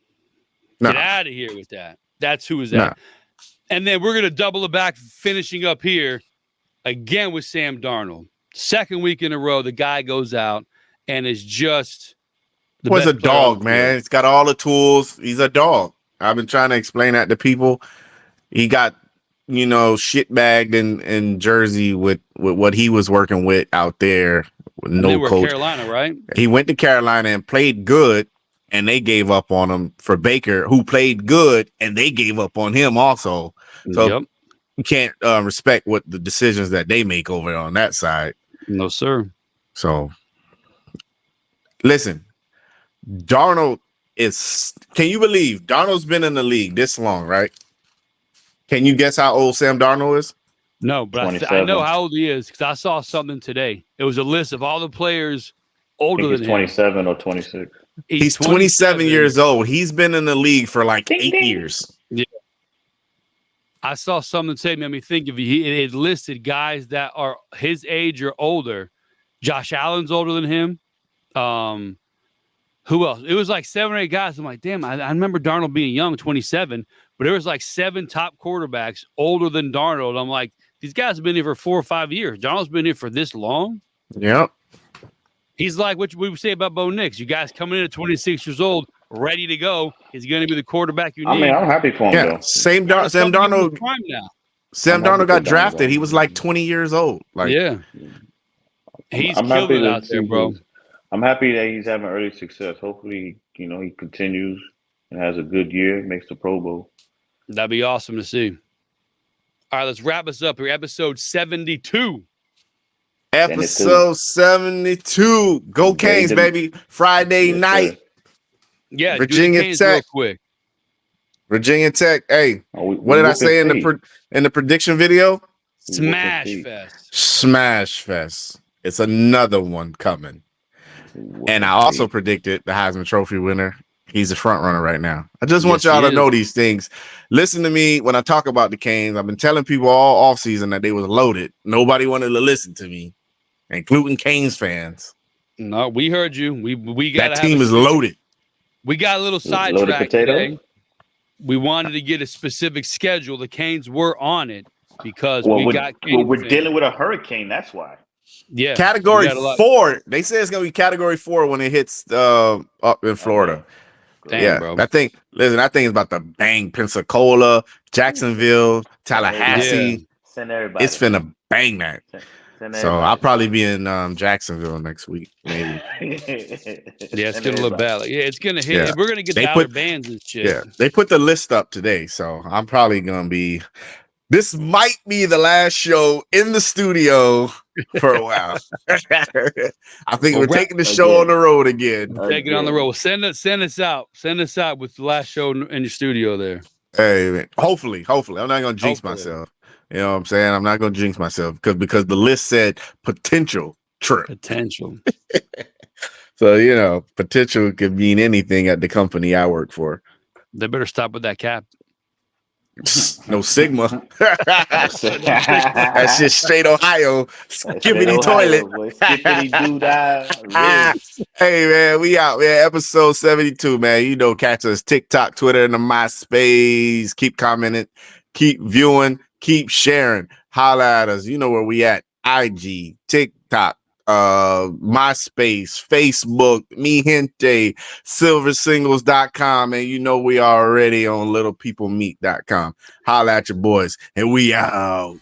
No. Get out of here with that. That's who is that. No. And then we're going to double it back, finishing up here again with Sam Darnold. Second week in a row, the guy goes out and is just was a dog, man. He's got all the tools. He's a dog. I've been trying to explain that to people. He got, shitbagged in Jersey with what he was working with out there. No coach. Carolina, right? He went to Carolina and played good, and they gave up on him for Baker, who played good, and they gave up on him also. So you can't respect what the decisions that they make over on that side. No, sir. So, listen, Darnold can you believe Darnold's been in the league this long, right? Can you guess how old Sam Darnold is? No, but I know how old he is because I saw something today. It was a list of all the players older than him. 27 or 26. He's 27 years old. He's been in the league for like 8 years. Yeah. I saw something that made me think of it listed guys that are his age or older. Josh Allen's older than him. Who else? It was like 7 or 8 guys. I'm like, damn, I remember Darnold being young, 27, but there was like 7 top quarterbacks older than Darnold. I'm like, these guys have been here for 4 or 5 years. Darnold's been here for this long. Yep. He's like what we say about Bo Nix. You guys coming in at 26 years old, ready to go. He's going to be the quarterback you need. I mean, I'm happy for him. Yeah, though. Sam Darnold. Sam Darnold got drafted. He was like 20 years old. Like, yeah, he's killed it out there, bro. I'm happy that he's having early success. Hopefully, he continues and has a good year, makes the Pro Bowl. That'd be awesome to see. All right, let's wrap us up here. Episode 72. Episode 72. Go Canes, baby. Friday night. Yeah, Virginia Tech. Real quick. Virginia Tech. Hey, what did I say in the prediction video? Smash Fest. Smash Fest. It's another one coming. And I also predicted the Heisman Trophy winner. He's a front runner right now. I just want y'all to know these things. Listen to me when I talk about the Canes. I've been telling people all offseason that they was loaded. Nobody wanted to listen to me, including Canes fans. No, we heard you. We got that team is loaded. We got a little sidetracked today. We wanted to get a specific schedule. The Canes were on it because we're dealing with a hurricane. That's why. Yeah, category 4. They say it's gonna be category 4 when it hits up in Florida. Damn, bro. I think it's about to bang Pensacola, Jacksonville, Tallahassee. Send everybody. It's finna bang that. So I'll probably be in Jacksonville next week, maybe. Yeah, it's gonna look bad. It's gonna hit. Yeah. We're gonna get the outer bands and shit. Yeah, they put the list up today, so I'm probably gonna be. This might be the last show in the studio for a while. I think we're taking the show on the road again. Take it on the road. Send us out. Send us out with the last show in your studio there. Hey, man. Hopefully. I'm not gonna jinx myself. You know what I'm saying? I'm not gonna jinx myself because the list said potential trip. Potential. So, you know, potential could mean anything at the company I work for. They better stop with that cap. No Sigma. That's just straight Ohio. Skippity toilet. Skippity doo-dah. Hey, man, we out, man. Episode 72, man. You know, catch us TikTok, Twitter, and the MySpace. Keep commenting, keep viewing, keep sharing. Holla at us. You know where we at. IG, TikTok, MySpace, Facebook, Mi Gente, silversingles.com, and you know we are already on littlepeoplemeet.com. Holla at your boys, and we out.